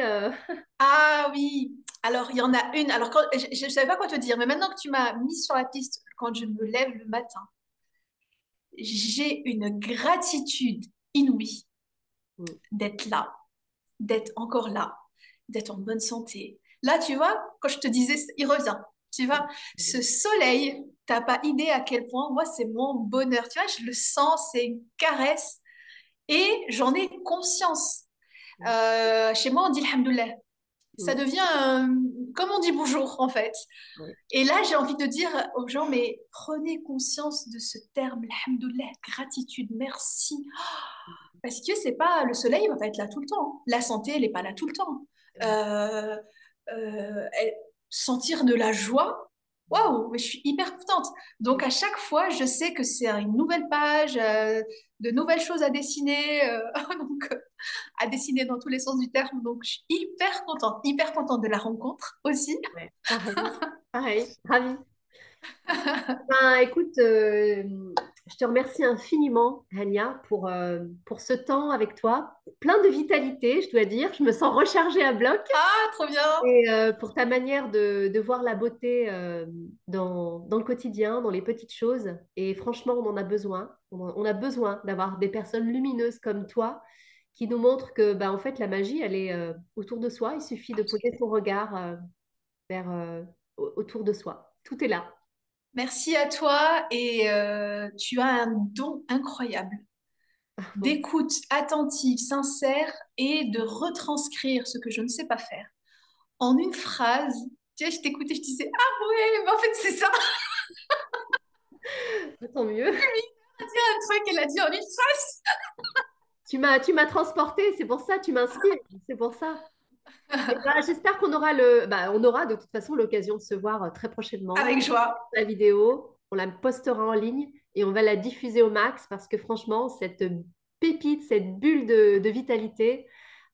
Ah oui, alors il y en a une. Alors je ne savais pas quoi te dire, mais maintenant que tu m'as mise sur la piste, quand je me lève le matin, j'ai une gratitude inouïe Mm. d'être là, d'être encore là, d'être en bonne santé. Là, tu vois, quand je te disais, il revient. Tu vois, ce soleil, t'as pas idée à quel point, moi, c'est mon bonheur. Tu vois, je le sens, c'est une caresse et j'en ai conscience. Chez moi, on dit Alhamdoulilah. ça devient, comme on dit bonjour, en fait. Oui. Et là, j'ai envie de dire aux gens, mais prenez conscience de ce terme, alhamdoulilah, gratitude, merci. Parce que c'est pas, le soleil va pas être là tout le temps. La santé, elle n'est pas là tout le temps. Euh, elle- Sentir de la joie, waouh, mais je suis hyper contente. Donc à chaque fois, je sais que c'est une nouvelle page, de nouvelles choses à dessiner, donc à dessiner dans tous les sens du terme. Donc je suis hyper contente de la rencontre aussi. Ouais, pareil, pareil, ravi. Ben, écoute, je te remercie infiniment, Rania, pour ce temps avec toi. Plein de vitalité, je dois dire. Je me sens rechargée à bloc. Ah, trop bien. Et pour ta manière de voir la beauté dans le quotidien, dans les petites choses. Et franchement, on en a besoin. On a besoin d'avoir des personnes lumineuses comme toi qui nous montrent que, ben, en fait, la magie, elle est autour de soi. Il suffit de poser son regard vers, autour de soi. Tout est là. Merci à toi et tu as un don incroyable d'écoute attentive, sincère et de retranscrire ce que je ne sais pas faire en une phrase. Tu sais, je t'écoutais, je disais, ah ouais, mais en fait c'est ça, Tant mieux. un truc qu'elle a dit en une phrase. Tu m'as transporté, c'est pour ça, tu m'inspires, c'est pour ça. Et ben, j'espère on aura de toute façon l'occasion de se voir très prochainement. Avec joie. La vidéo, on la postera en ligne et on va la diffuser au max parce que franchement, cette pépite, cette bulle de vitalité,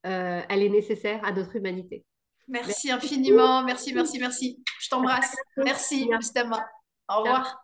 elle est nécessaire à notre humanité. Merci Merci beaucoup. infiniment, merci, merci, merci. Je À très t'embrasse. bientôt. Merci, Sonia. Mustama. Au Ciao. revoir.